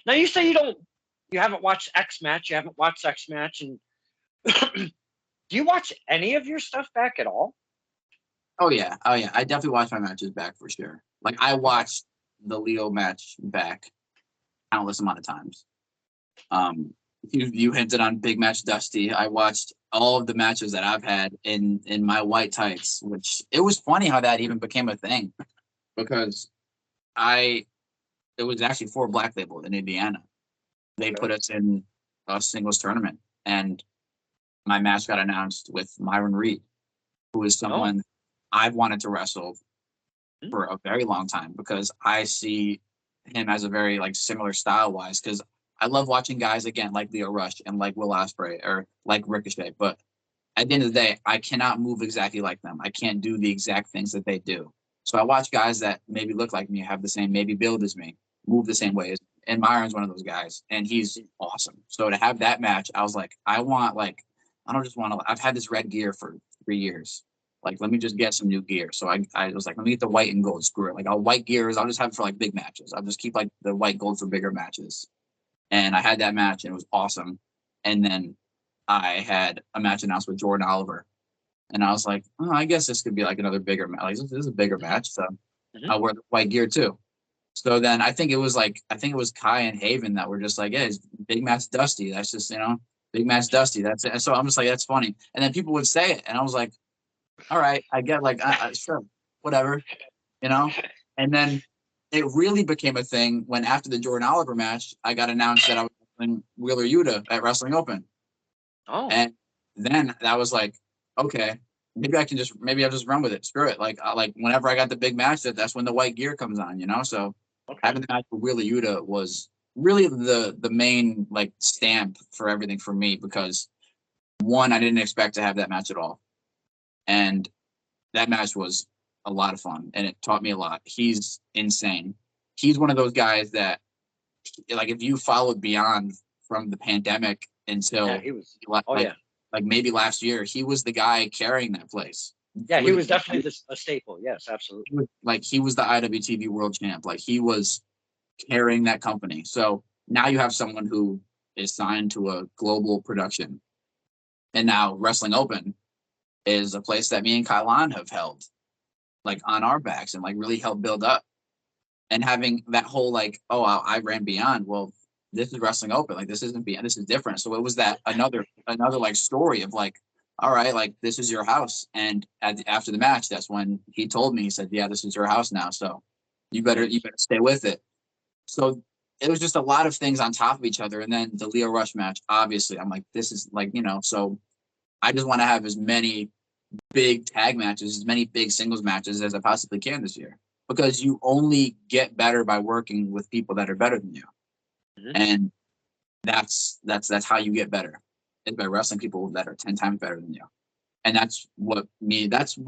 Now, you say you haven't watched X Match, and do you watch any of your stuff back at all? Oh yeah. I definitely watch my matches back for sure. Like, I watched the Lio match back countless amount of times. You hinted on Big Match Dusty. I watched all of the matches that I've had in my white tights, which it was funny how that even became a thing, because it was actually for Black Label in Indiana. They put us in a singles tournament, and my match got announced with Myron Reed, who is someone I've wanted to wrestle for a very long time, because I see him as a very like similar style wise, because I love watching guys again like Lio Rush and like Will Ospreay or like Ricochet, but at the end of the day, I cannot move exactly like them. I can't do the exact things that they do. So I watch guys that maybe look like me, have the same maybe build as me, move the same way as, and Myron's one of those guys, and he's awesome. So to have that match, I was like, I don't just want to. I've had this red gear for 3 years. Like, let me just get some new gear. So I was like, let me get the white and gold. Screw it. Like, I'll white gears. I'll just have it for like big matches. I'll just keep like the white gold for bigger matches. And I had that match and it was awesome. And then I had a match announced with Jordan Oliver. And I was like, oh, I guess this could be like another bigger match. Like, this is a bigger match. So I'll wear the white gear too. So then I think it was Kai and Haven that were just like, yeah, it's big match Dusty. That's just, big match Dusty. That's it. And so I'm just like, that's funny. And then people would say it. And I was like, all right, I get like, sure, whatever, you know? And then it really became a thing when after the Jordan Oliver match, I got announced that I was wrestling Wheeler Yuta at Wrestling Open. Oh. And then that was like, okay, maybe I'll just run with it. Screw it. Like whenever I got the big match, that's when the white gear comes on, So having the match with Wheeler Yuta was really the main like stamp for everything for me, because one, I didn't expect to have that match at all. And that match was a lot of fun and it taught me a lot. He's insane. He's one of those guys that, like, if you followed Beyond from the pandemic until he was. like maybe last year, he was the guy carrying that place. Yeah, he was definitely a staple. Yes, absolutely. He was the IWTV World Champ. Like, he was carrying that company. So now you have someone who is signed to a global production, and now Wrestling Open is a place that me and Kailan have held like on our backs and like really helped build up. And having that whole like, oh, I ran Beyond. Well, this is Wrestling Open. Like, this isn't Beyond. This is different. So it was that another like story of like, all right, like, this is your house. And after the match, that's when he told me, he said, yeah, this is your house now. So you better stay with it. So it was just a lot of things on top of each other. And then the Leo Rush match, obviously, I'm like, this is like, so I just want to have as many big tag matches, as many big singles matches as I possibly can this year, because you only get better by working with people that are better than you. And that's how you get better, is by wrestling people that are 10 times better than you. And that's one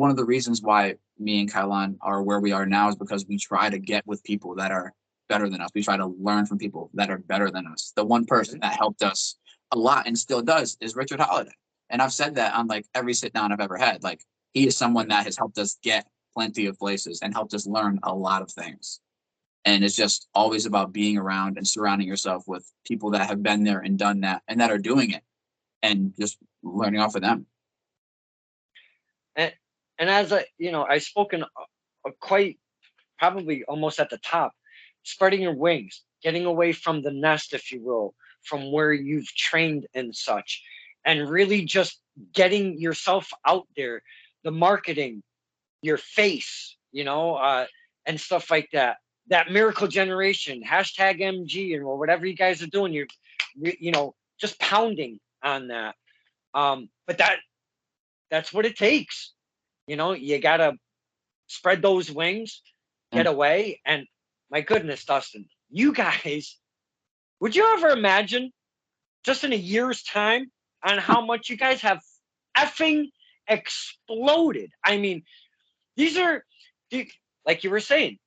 of the reasons why me and Kailan are where we are now, is because we try to get with people that are better than us. We try to learn from people that are better than us. The one person that helped us a lot and still does is Richard Holiday. And I've said that on like every sit down I've ever had. Like, he is someone that has helped us get plenty of places and helped us learn a lot of things. And it's just always about being around and surrounding yourself with people that have been there and done that and that are doing it, and just learning off of them. And as I've spoken quite probably almost at the top, spreading your wings, getting away from the nest, if you will, from where you've trained and such, and really just getting yourself out there, the marketing, your face, and stuff like that. That miracle generation, #MG, and whatever you guys are doing, you're just pounding on that. But that's what it takes. You gotta spread those wings, get away. And my goodness, Dustin, you guys, would you ever imagine just in a year's time on how much you guys have effing exploded? I mean, these are, like you were saying,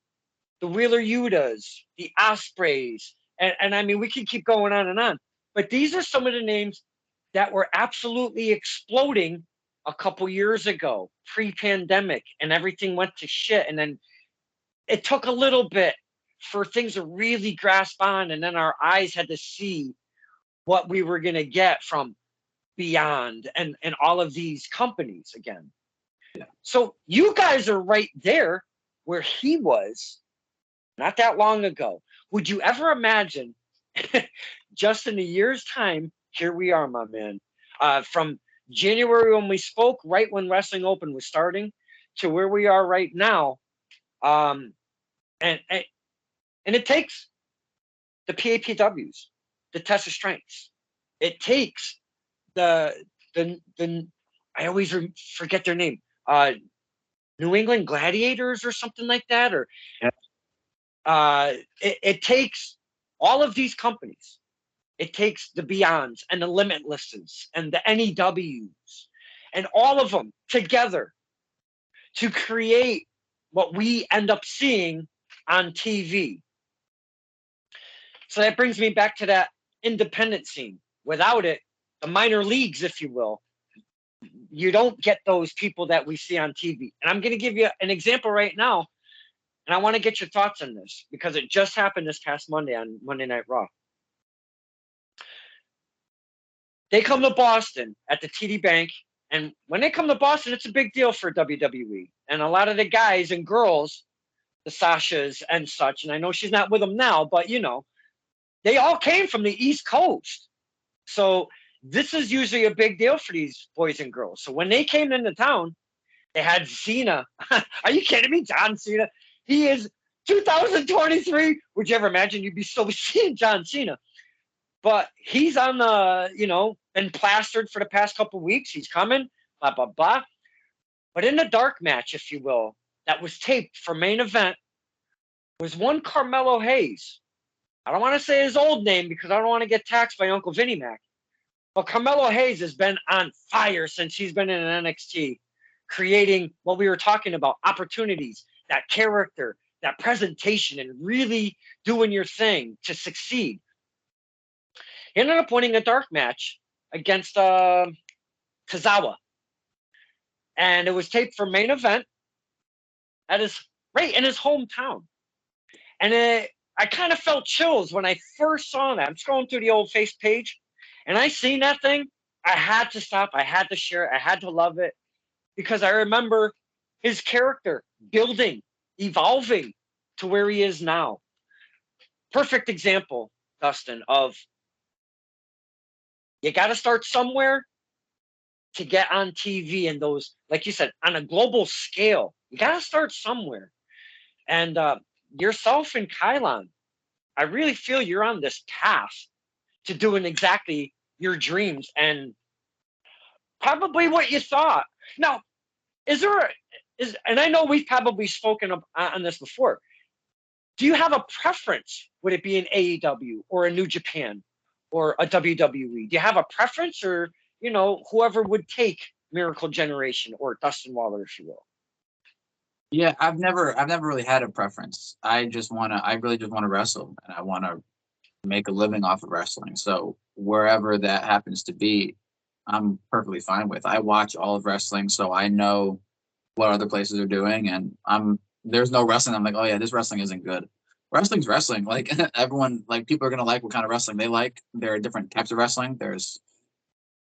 the Wheeler Yutas, the Ospreys, and I mean, we can keep going on and on. But these are some of the names that were absolutely exploding a couple years ago, pre-pandemic, and everything went to shit. And then it took a little bit for things to really grasp on, and then our eyes had to see what we were going to get from Beyond and all of these companies again. Yeah. So you guys are right there where he was not that long ago. Would you ever imagine just in a year's time, here we are, my man, from January when we spoke, right when Wrestling Open was starting, to where we are right now. And it takes the PAPWs, the test of strengths. It takes the I always forget their name, New England Gladiators or something like that, or it takes all of these companies. It takes the Beyonds and the Limitlesses and the NEWs and all of them together to create what we end up seeing on TV. So that brings me back to that independent scene. Without it, the minor leagues, if you will, You don't get those people that we see on TV. And I'm going to give you an example right now. And I want to get your thoughts on this because it just happened this past Monday on Monday Night Raw. They come to Boston at the TD Bank. And when they come to Boston, it's a big deal for WWE. And a lot of the guys and girls, the Sashas and such, and I know she's not with them now, but they all came from the East Coast. So this is usually a big deal for these boys and girls. So when they came into town, they had Cena. Are you kidding me? John Cena. He is 2023. Would you ever imagine you'd be still seeing John Cena? But he's on the, been plastered for the past couple of weeks. He's coming, blah, blah, blah. But in the dark match, if you will, that was taped for main event was one Carmelo Hayes. I don't want to say his old name because I don't want to get taxed by Uncle Vinnie Mac. But Carmelo Hayes has been on fire since he's been in NXT, creating what we were talking about, opportunities, that character, that presentation, and really doing your thing to succeed. He ended up winning a dark match against Tozawa. And it was taped for main event at right in his hometown. And I kind of felt chills when I first saw that. I'm scrolling through the old face page, and I seen that thing. I had to stop. I had to share it. I had to love it because I remember his character building, evolving to where he is now. Perfect example, Dustin, of you got to start somewhere to get on TV and those, like you said, on a global scale. You got to start somewhere. And yourself and Kylon, I really feel you're on this path to doing exactly your dreams and probably what you thought. Now, and I know we've probably spoken on this before. Do you have a preference? Would it be an AEW or a New Japan or a WWE? Do you have a preference, or whoever would take Miracle Generation or Dustin Waller, if you will? Yeah, I've never really had a preference. I really just wanna wrestle, and I wanna make a living off of wrestling. So wherever that happens to be, I'm perfectly fine with. I watch all of wrestling, so I know what other places are doing, and there's no wrestling. I'm like, oh yeah, this wrestling isn't good. Wrestling's wrestling. Like everyone, like people are gonna like what kind of wrestling they like. There are different types of wrestling. There's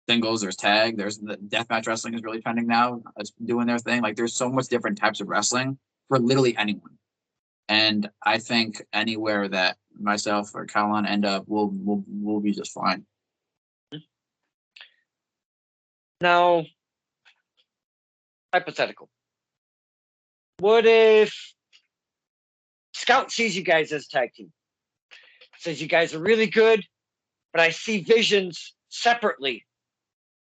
singles, there's tag, there's the deathmatch wrestling is really trending now. It's doing their thing. Like there's so much different types of wrestling for literally anyone. And I think anywhere that myself or Callan end up, we'll be just fine. Now, hypothetical. What if Scout sees you guys as a tag team? Says you guys are really good, but I see visions separately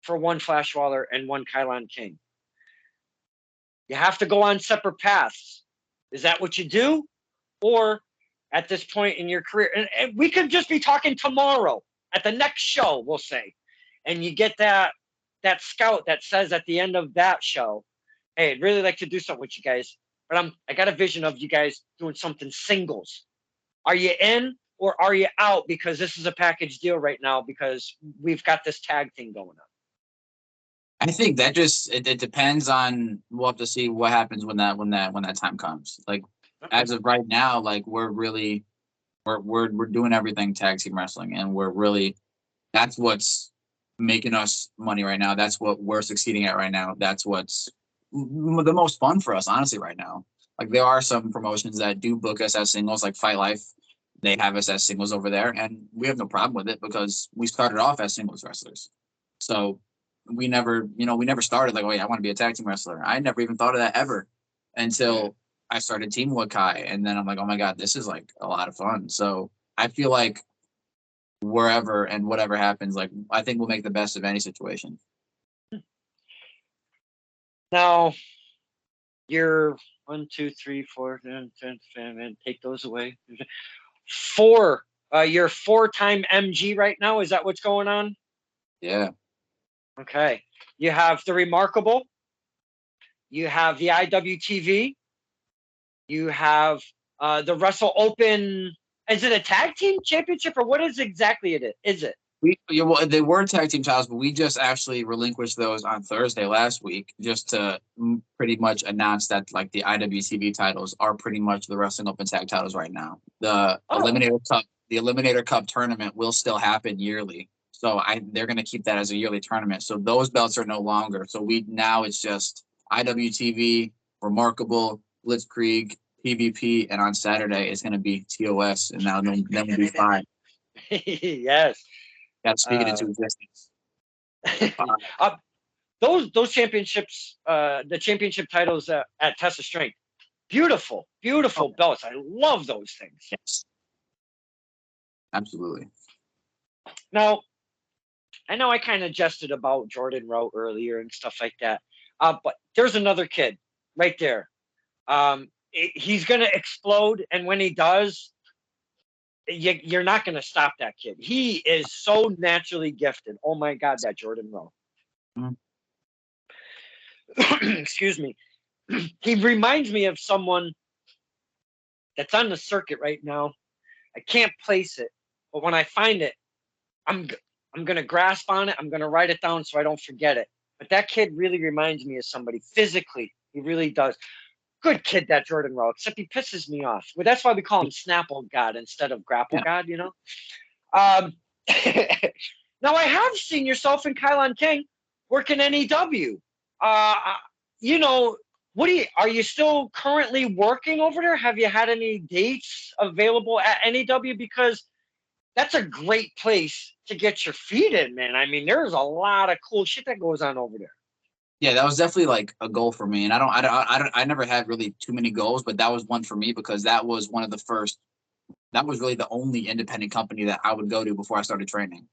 for one Flash Waller and one Kylon King. You have to go on separate paths. Is that what you do? Or at this point in your career, and we could just be talking tomorrow at the next show, we'll say, and you get that scout that says at the end of that show, hey, I'd really like to do something with you guys, but I got a vision of you guys doing something singles. Are you in or are you out? Because this is a package deal right now because we've got this tag thing going on. I think that just it depends on, we'll have to see what happens when that time comes. Like as of right now, like we're doing everything tag team wrestling, and that's what's making us money right now. That's what we're succeeding at right now. That's what's the most fun for us, honestly, right now. Like there are some promotions that do book us as singles, like Fight Life. They have us as singles over there, and we have no problem with it because we started off as singles wrestlers. So we never started like, oh yeah, I want to be a tag team wrestler. I never even thought of that ever until I started teaming with Kai, and then I'm like, oh my god, this is like a lot of fun. So I feel like wherever and whatever happens, like I think we'll make the best of any situation. Now, you're 1, 2, 3, 4, 10, and take those away. 4. You're 4-time MG right now. Is that what's going on? Yeah. Okay. You have the Remarkable. You have the IWTV. You have the Wrestle Open. Is it a tag team championship or what is exactly it? Is it? Well, they were tag team titles, but we just actually relinquished those on Thursday last week, just to pretty much announce that like the IWTV titles are pretty much the Wrestling Open tag titles right now. Oh, The Eliminator Cup tournament will still happen yearly, so they're going to keep that as a yearly tournament. So those belts are no longer. So it's just IWTV, Remarkable, Blitzkrieg, PvP, and on Saturday it's going to be TOS, and now then we'll be fine. yes. Got to speak it Uh, into existence. uh, those championships, the championship titles at Test of Strength, beautiful, Oh, beautiful belts. I love those things. yes, absolutely. Now, I know I kind of jested about Jordan Rowe earlier and stuff like that, but there's another kid right there. He's gonna explode, and when he does, you're not gonna stop that kid. He is so naturally gifted. Oh my God, that Jordan Rowe. Mhm. Excuse me. He reminds me of someone that's on the circuit right now. I can't place it, but when I find it, I'm I'm gonna grasp on it. I'm gonna write it down so I don't forget it. But that kid really reminds me of somebody physically. He really does. Good kid, that Jordan Rowe. Except he pisses me off. Well, that's why we call him Snapple God instead of Grapple Yeah. God. Um, now I have seen yourself and Kylon King work in NEW. Uh, you know, are you still currently working over there? Have you had any dates available at NEW? Because that's a great place to get your feet in, man. I mean, there's a lot of cool shit that goes on over there. Yeah, that was definitely like a goal for me, and I never had really too many goals, but that was one for me because that was one of the first. That was really the only independent company that I would go to before I started training.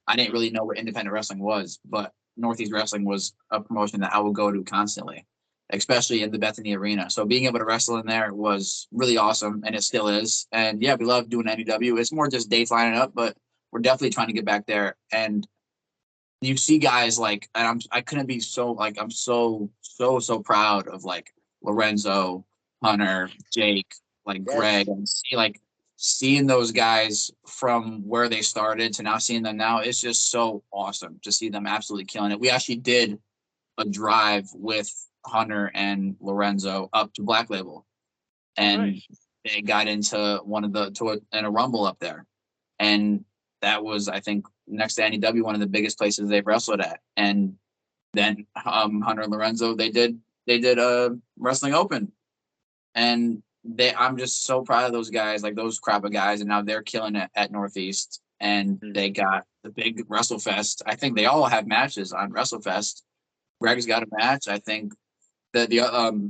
I didn't really know what independent wrestling was, but Northeast Wrestling was a promotion that I would go to constantly, especially in the Bethany Arena. So being able to wrestle in there was really awesome, and it still is. And yeah, we love doing NEW. It's more just dates lining up, but we're definitely trying to get back there. And you see guys like, and I couldn't be so like, I'm so proud of like Lorenzo, Hunter, Jake, like Greg, Yes. and seeing those guys from where they started to now seeing them now. It's just so awesome to see them absolutely killing it. We actually did a drive with Hunter and Lorenzo up to Black Label, Oh, and nice. they got into in a rumble up there, and that was, I think, next to NEW, one of the biggest places they've wrestled at. And then Hunter and Lorenzo, they did a Wrestling Open, and I'm just so proud of those guys, like those crop of guys, and now they're killing it at Northeast. And Mm. they got the big WrestleFest. I think they all have matches on WrestleFest. Greg's got a match. I think that the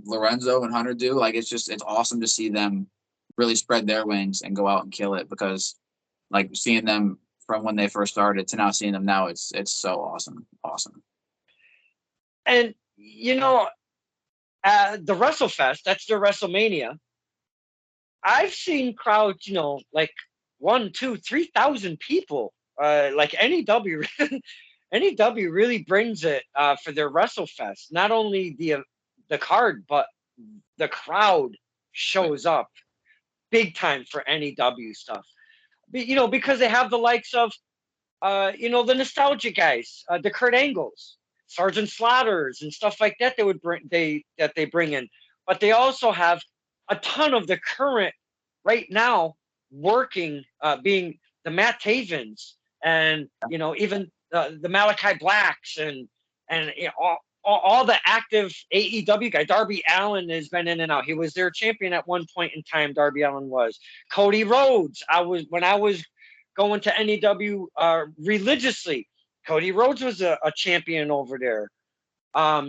Lorenzo and Hunter do. Like it's awesome to see them really spread their wings and go out and kill it, because like seeing them from when they first started to now seeing them now, it's so awesome. And the WrestleFest, that's their WrestleMania. I've seen crowds, like 1, 2, 3,000 people. Like NEW, NEW really brings it for their WrestleFest. Not only the card, but the crowd shows up big time for NEW stuff. Because they have the likes of the nostalgia guys, the Kurt Angles, Sergeant Slaughters, and stuff like that. They bring in, but they also have a ton of the current right now working, being the Matt Tavens, and even the Malachi Blacks, and all the active AEW guy. Darby Allin has been in and out. He was their champion at one point in time. Darby Allin was. Cody Rhodes. When I was going to NEW religiously. Cody Rhodes was a champion over there.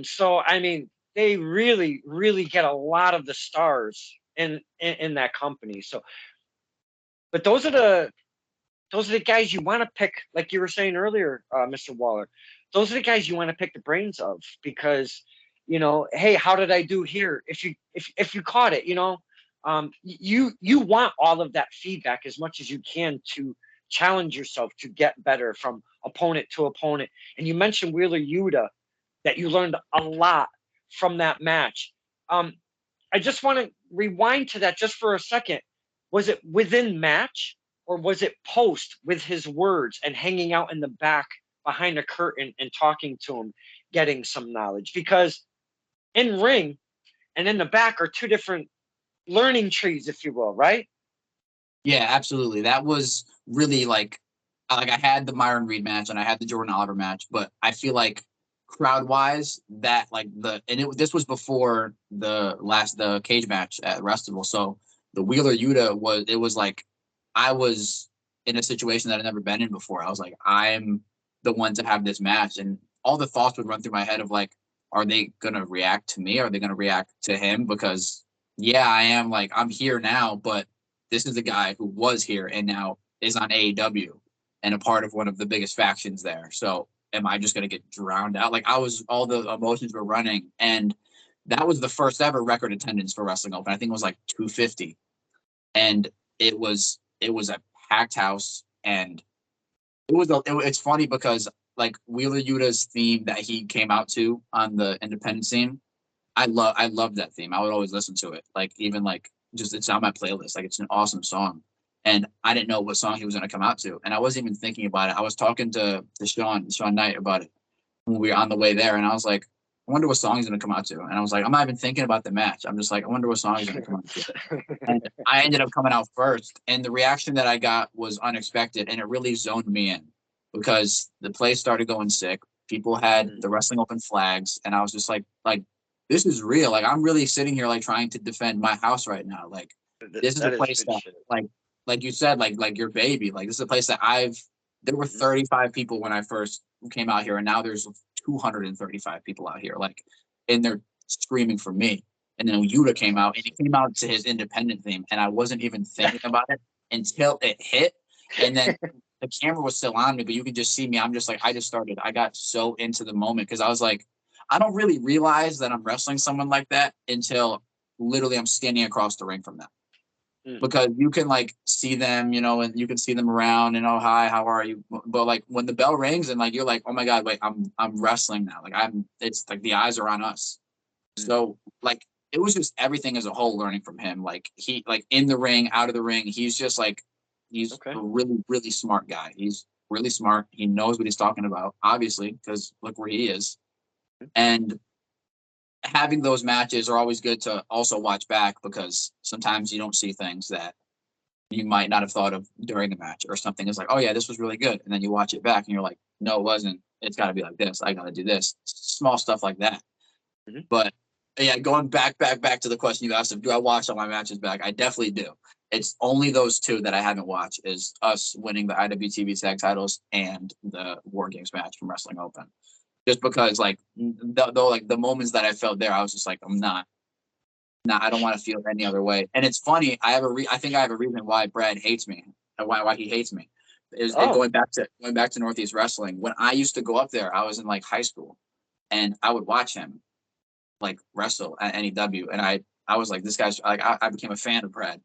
So I mean, they really, really get a lot of the stars in that company. So, but those are the guys you want to pick, like you were saying earlier, Mr. Waller. Those are the guys you want to pick the brains of, because hey, how did I do here? If you caught it, you want all of that feedback as much as you can to challenge yourself to get better from opponent to opponent. And you mentioned Wheeler Yuta, that you learned a lot from that match. I just want to rewind to that just for a second. Was it within match, or was it post with his words and hanging out in the back behind a curtain and talking to him, getting some knowledge? Because in ring and in the back are two different learning trees, if you will, right? Yeah, absolutely. That was really like I had the Myron Reed match and I had the Jordan Oliver match, but I feel like crowd wise that like this was before the cage match at Restival. So the Wheeler Yuta was like I was in a situation that I'd never been in before. I was like, I'm the one to have this match. And all the thoughts would run through my head of like, are they gonna react to me? Are they gonna react to him? Because yeah, I am like I'm here now, but this is the guy who was here and now is on AEW and a part of one of the biggest factions there. So am I just going to get drowned out? Like all the emotions were running. And that was the first ever record attendance for Wrestling Open. I think it was like 250. And it was a packed house. And it's funny because like Wheeler Yuta's theme that he came out to on the independent scene, I love that theme. I would always listen to it. Like even like just it's on my playlist. Like it's an awesome song. And I didn't know what song he was going to come out to. And I wasn't even thinking about it. I was talking to Sean Knight about it when we were on the way there. And I was like, I wonder what song he's going to come out to. And I was like, I'm not even thinking about the match. I'm just like, I wonder what song he's going to come out to. And I ended up coming out first. And the reaction that I got was unexpected. And it really zoned me in because the place started going sick. People had the Wrestling Open flags. And I was just like, this is real. Like I'm really sitting here like trying to defend my house right now. Like this is a That is place good that shit. like you said, like your baby. Like this is a place that there were 35 people when I first came out here, and now there's 235 people out here. Like, and they're screaming for me. And then Yuta came out, and he came out to his independent theme, and I wasn't even thinking about it until it hit. And then the camera was still on me, but you could just see me. I'm just like, I got so into the moment because I was like, I don't really realize that I'm wrestling someone like that until literally I'm standing across the ring from them. Because you can like see them, and you can see them around and oh hi, how are you? But like when the bell rings and like you're like, oh my god, wait, I'm wrestling now. Like it's like the eyes are on us. So like it was just everything as a whole learning from him. Like he like in the ring, out of the ring, he's just like he's Okay. a really, really smart guy. He's really smart. He knows what he's talking about, obviously, because look where he is. And having those matches are always good to also watch back because sometimes you don't see things that you might not have thought of during the match or something is like, oh yeah, this was really good. And then you watch it back and you're like, no, it wasn't. It's got to be like this. I got to do this. Small stuff like that. But yeah, going back to the question you asked of, do I watch all my matches back? I definitely do. It's only those two that I haven't watched is us winning the IWTV tag titles and the War Games match from Wrestling Open. Just because like though like the moments that I felt there, I was just like, I don't want to feel any other way. And it's funny. I think I have a reason why Brad hates me. Why he hates me is going back to Northeast Wrestling. When I used to go up there, I was in like high school, and I would watch him like wrestle at NEW, and I was like, this guy's like I became a fan of Brad,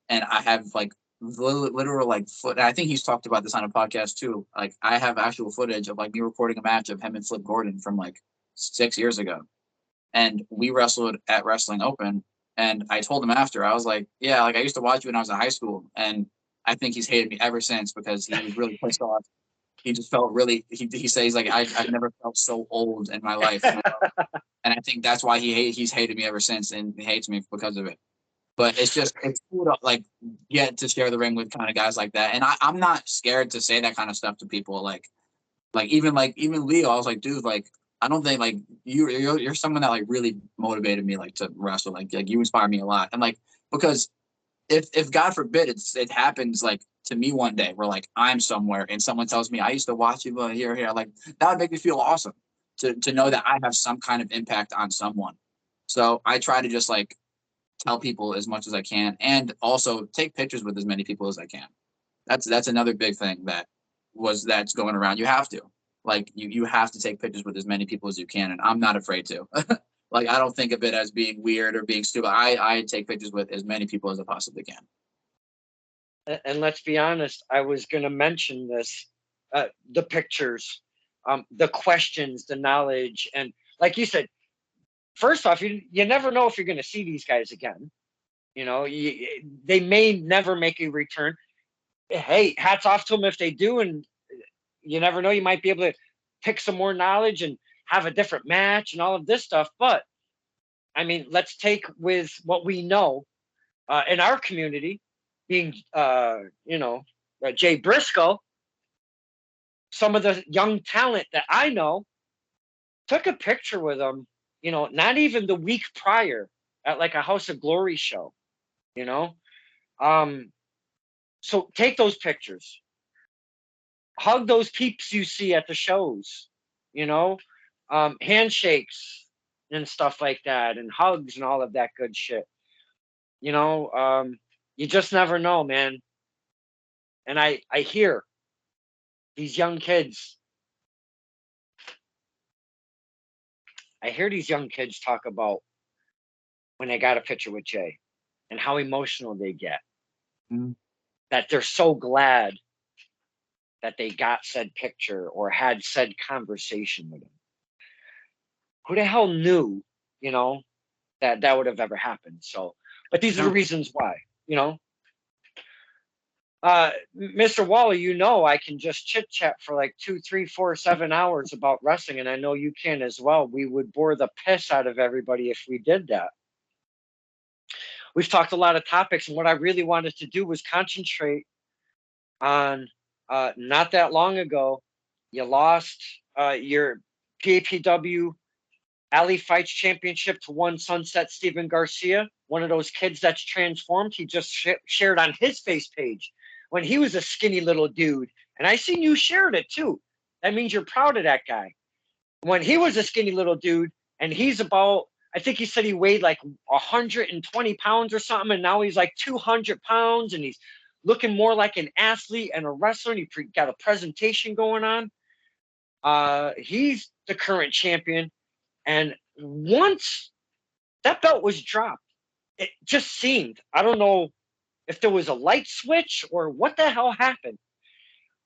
and I have like literal like foot. I think he's talked about this on a podcast too. Like I have actual footage of like me recording a match of him and Flip Gordon from like 6 years ago. And we wrestled at Wrestling Open. And I told him after, I was like, yeah, like I used to watch you when I was in high school. And I think he's hated me ever since because he was really pissed off. He just felt really, he says like, I've never felt so old in my life. And I think that's why he's hated me ever since and he hates me because of it. But it's cool to like get to share the ring with kind of guys like that. And I'm not scared to say that kind of stuff to people. Even Leo, I was like, dude, like I don't think like you're someone that like really motivated me like to wrestle. Like you inspire me a lot. And like because if God forbid it happens like to me one day where like I'm somewhere and someone tells me I used to watch you here, like that would make me feel awesome to know that I have some kind of impact on someone. So I try to just like tell people as much as I can and also take pictures with as many people as I can. That's another big thing that's going around. You have to like you have to take pictures with as many people as you can, and I'm not afraid to. Like I don't think of it as being weird or being stupid. I take pictures with as many people as I possibly can. And let's be honest, I was going to mention this, the pictures, the questions, the knowledge, and like you said, first off, you never know if you're going to see these guys again. They may never make a return. hey, hats off to them if they do, and you never know, you might be able to pick some more knowledge and have a different match and all of this stuff. But I mean, let's take with what we know in our community, being Jay Briscoe. Some of the young talent that I know took a picture with him, not even the week prior at like a House of Glory show, you know. Um, so take those pictures, hug those peeps you see at the shows, you know, handshakes and stuff like that, and hugs and all of that good shit. You know, you just never know, man. And I hear these young kids. I hear these young kids talk about when they got a picture with Jay and how emotional they get. Mm. That they're so glad that they got said picture or had said conversation with him. Who the hell knew, you know, that that would have ever happened? So, but these are the No. reasons why, you know. Mr. Waller, I can just chit chat for like 2, 3, 4, 7 hours about wrestling, and I know you can as well. We would bore the piss out of everybody if we did that. We've talked a lot of topics, and what I really wanted to do was concentrate on not that long ago, you lost your PAPW Alley Fights Championship to one Sunset Steven Garcia, one of those kids that's transformed. He just shared on his face page when he was a skinny little dude. And I seen you shared it too. That means you're proud of that guy. When he was a skinny little dude, and he's about, I think he said he weighed like 120 pounds or something, and now he's like 200 pounds, and he's looking more like an athlete and a wrestler, and he got a presentation going on. He's the current champion. And once that belt was dropped, it just seemed, I don't know if there was a light switch or what the hell happened,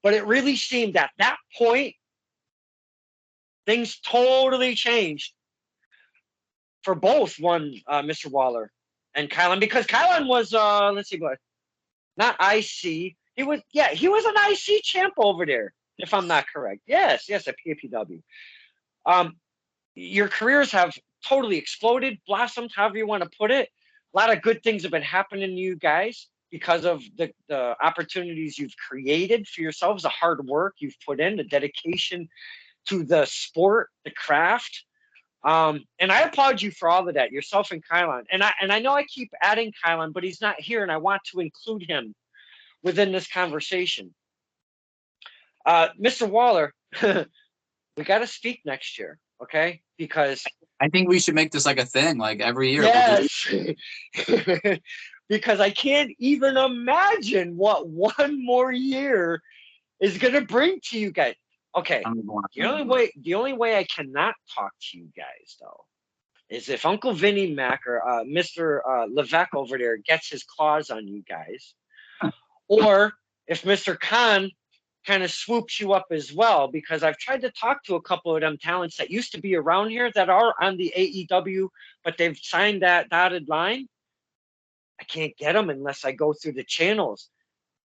but it really seemed at that point, things totally changed for both Mr. Waller and Kylan, because Kylan was, let's see, what, not IC. He was an IC champ over there, if I'm not correct. Yes, at PAPW. Um, your careers have totally exploded, blossomed, however you want to put it. A lot of good things have been happening to you guys because of the opportunities you've created for yourselves, the hard work you've put in, the dedication to the sport, the craft. And I applaud you for all of that, yourself and Kylan. And I know I keep adding Kylan, but he's not here, and I want to include him within this conversation. Mr. Waller, we got to speak next year, okay? Because I think we should make this like a thing, like every year. yes, because I can't even imagine what one more year is going to bring to you guys. Okay, the only way I cannot talk to you guys though is if Uncle Vinny Mac or Mr. Levesque over there gets his claws on you guys, or if Mr. Khan kind of swoops you up as well, because I've tried to talk to a couple of them talents that used to be around here that are on the AEW, but they've signed that dotted line. I can't get them unless I go through the channels.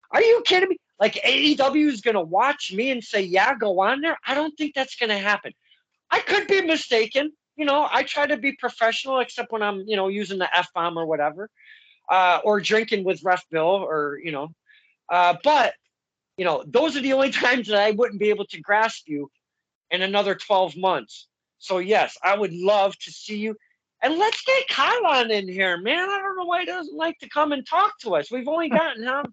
Are you kidding me? Like AEW is going to watch me and say, yeah, go on there? I don't think that's going to happen. I could be mistaken. I try to be professional, except when I'm, using the F-bomb or whatever, or drinking with Ref Bill or, but those are the only times that I wouldn't be able to grasp you in another 12 months. So, yes, I would love to see you. And let's get Kylan in here, man. I don't know why he doesn't like to come and talk to us. We've only gotten him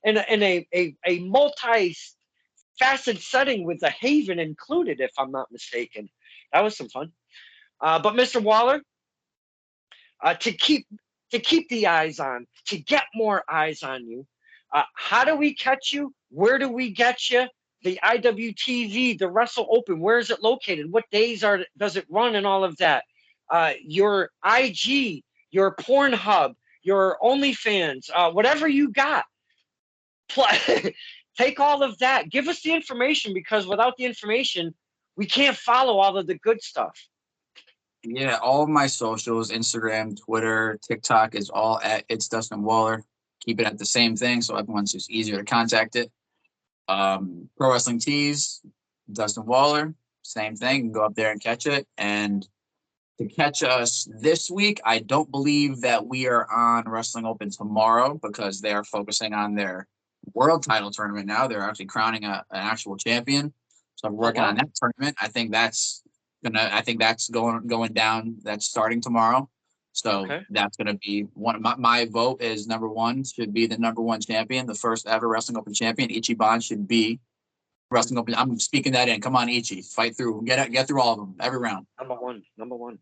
in a multi-faceted setting with the Haven included, if I'm not mistaken. That was some fun. But Mr. Waller, to keep the eyes on, to get more eyes on you, how do we catch you? Where do we get you? The IWTV, the Wrestle Open, where is it located? What days does it run and all of that? Your IG, your Pornhub, your OnlyFans, whatever you got. Take all of that. Give us the information, because without the information, we can't follow all of the good stuff. Yeah, all of my socials, Instagram, Twitter, TikTok is all at It's Dustin Waller. keep it at the same thing so everyone's just easier to contact it. Pro Wrestling Tees, Dustin Waller, same thing. You can go up there and catch it. And to catch us this week, I don't believe that we are on Wrestling Open tomorrow because they are focusing on their world title tournament now. They're actually crowning an actual champion. So I'm working on that tournament. I think that's going down. That's starting tomorrow. So that's gonna be one of my vote is number one should be the number one champion, the first ever Wrestling Open champion. Ichiban should be Wrestling Open. I'm speaking that in. Come on, Ichi, fight through, get through all of them, every round. Number one.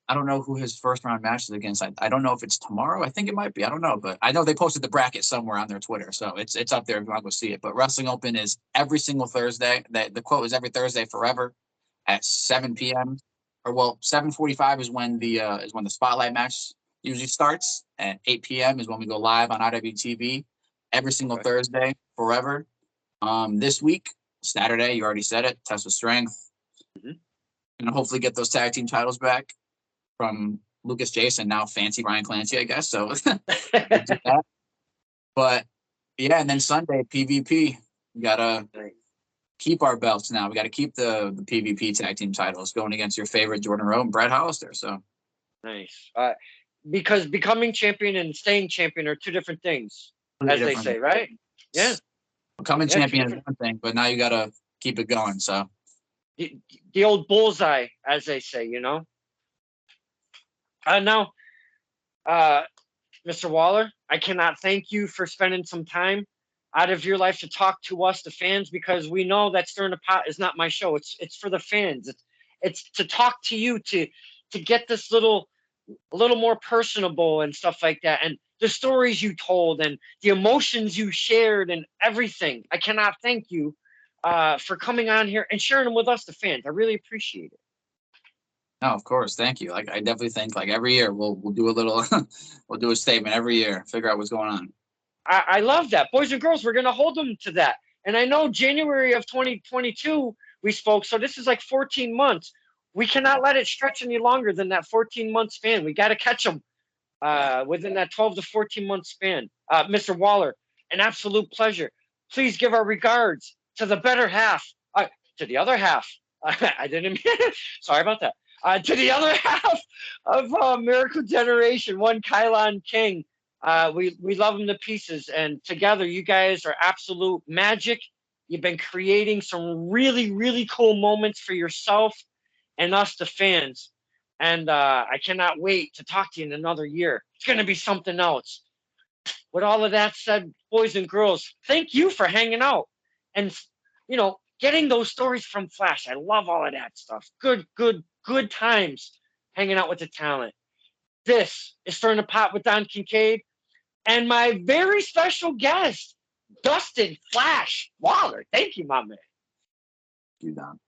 I don't know who his first round match is against. I don't know if it's tomorrow. I think it might be. I don't know, but I know they posted the bracket somewhere on their Twitter, so it's up there if you want to go see it. But Wrestling Open is every single Thursday. The quote is every Thursday forever at 7 p.m. or 7:45 is when the spotlight match usually starts, and 8 p.m. is when we go live on IWTV every single Thursday forever. This week, Saturday, you already said it, Test of Strength. And hopefully get those tag team titles back from Lucas Jason, now fancy Ryan Clancy, I guess. So we'll do that. But yeah, and then Sunday, PvP. We gotta keep our belts now. We gotta keep the PvP tag team titles going against your favorite Jordan Rowe and Brett Hollister. So nice. Because becoming champion and staying champion are two different things, as they say, right? Yeah. Becoming champion is one thing, but now you gotta keep it going. So the old bullseye, as they say, Now, Mr. Waller, I cannot thank you for spending some time out of your life to talk to us, the fans, because we know that Stirring the Pot is not my show. It's for the fans. It's to talk to you, to get this a little more personable and stuff like that, and the stories you told and the emotions you shared and everything. I cannot thank you for coming on here and sharing them with us, the fans. I really appreciate it. No, of course, thank you. Like I definitely think like every year we'll do a little we'll do a statement every year, figure out what's going on. I love that. Boys and girls, we're gonna hold them to that. And I know January of 2022 we spoke, so this is like 14 months. We cannot let it stretch any longer than that 14-month span. We got to catch them within that 12 to 14-month span. Mr. Waller, an absolute pleasure. Please give our regards to the better half, to the other half. I didn't mean sorry about that. To the other half of Miracle Generation, one Kylon King. We love him to pieces, and together you guys are absolute magic. You've been creating some really, really cool moments for yourself and us, the fans. And I cannot wait to talk to you in another year. It's going to be something else. With all of that said, boys and girls, thank you for hanging out and, getting those stories from Flash. I love all of that stuff. Good times hanging out with the talent. This is Stirring the Pot with Don Kincaid and my very special guest, Dustin Flash Waller. Thank you, my man. You, Don.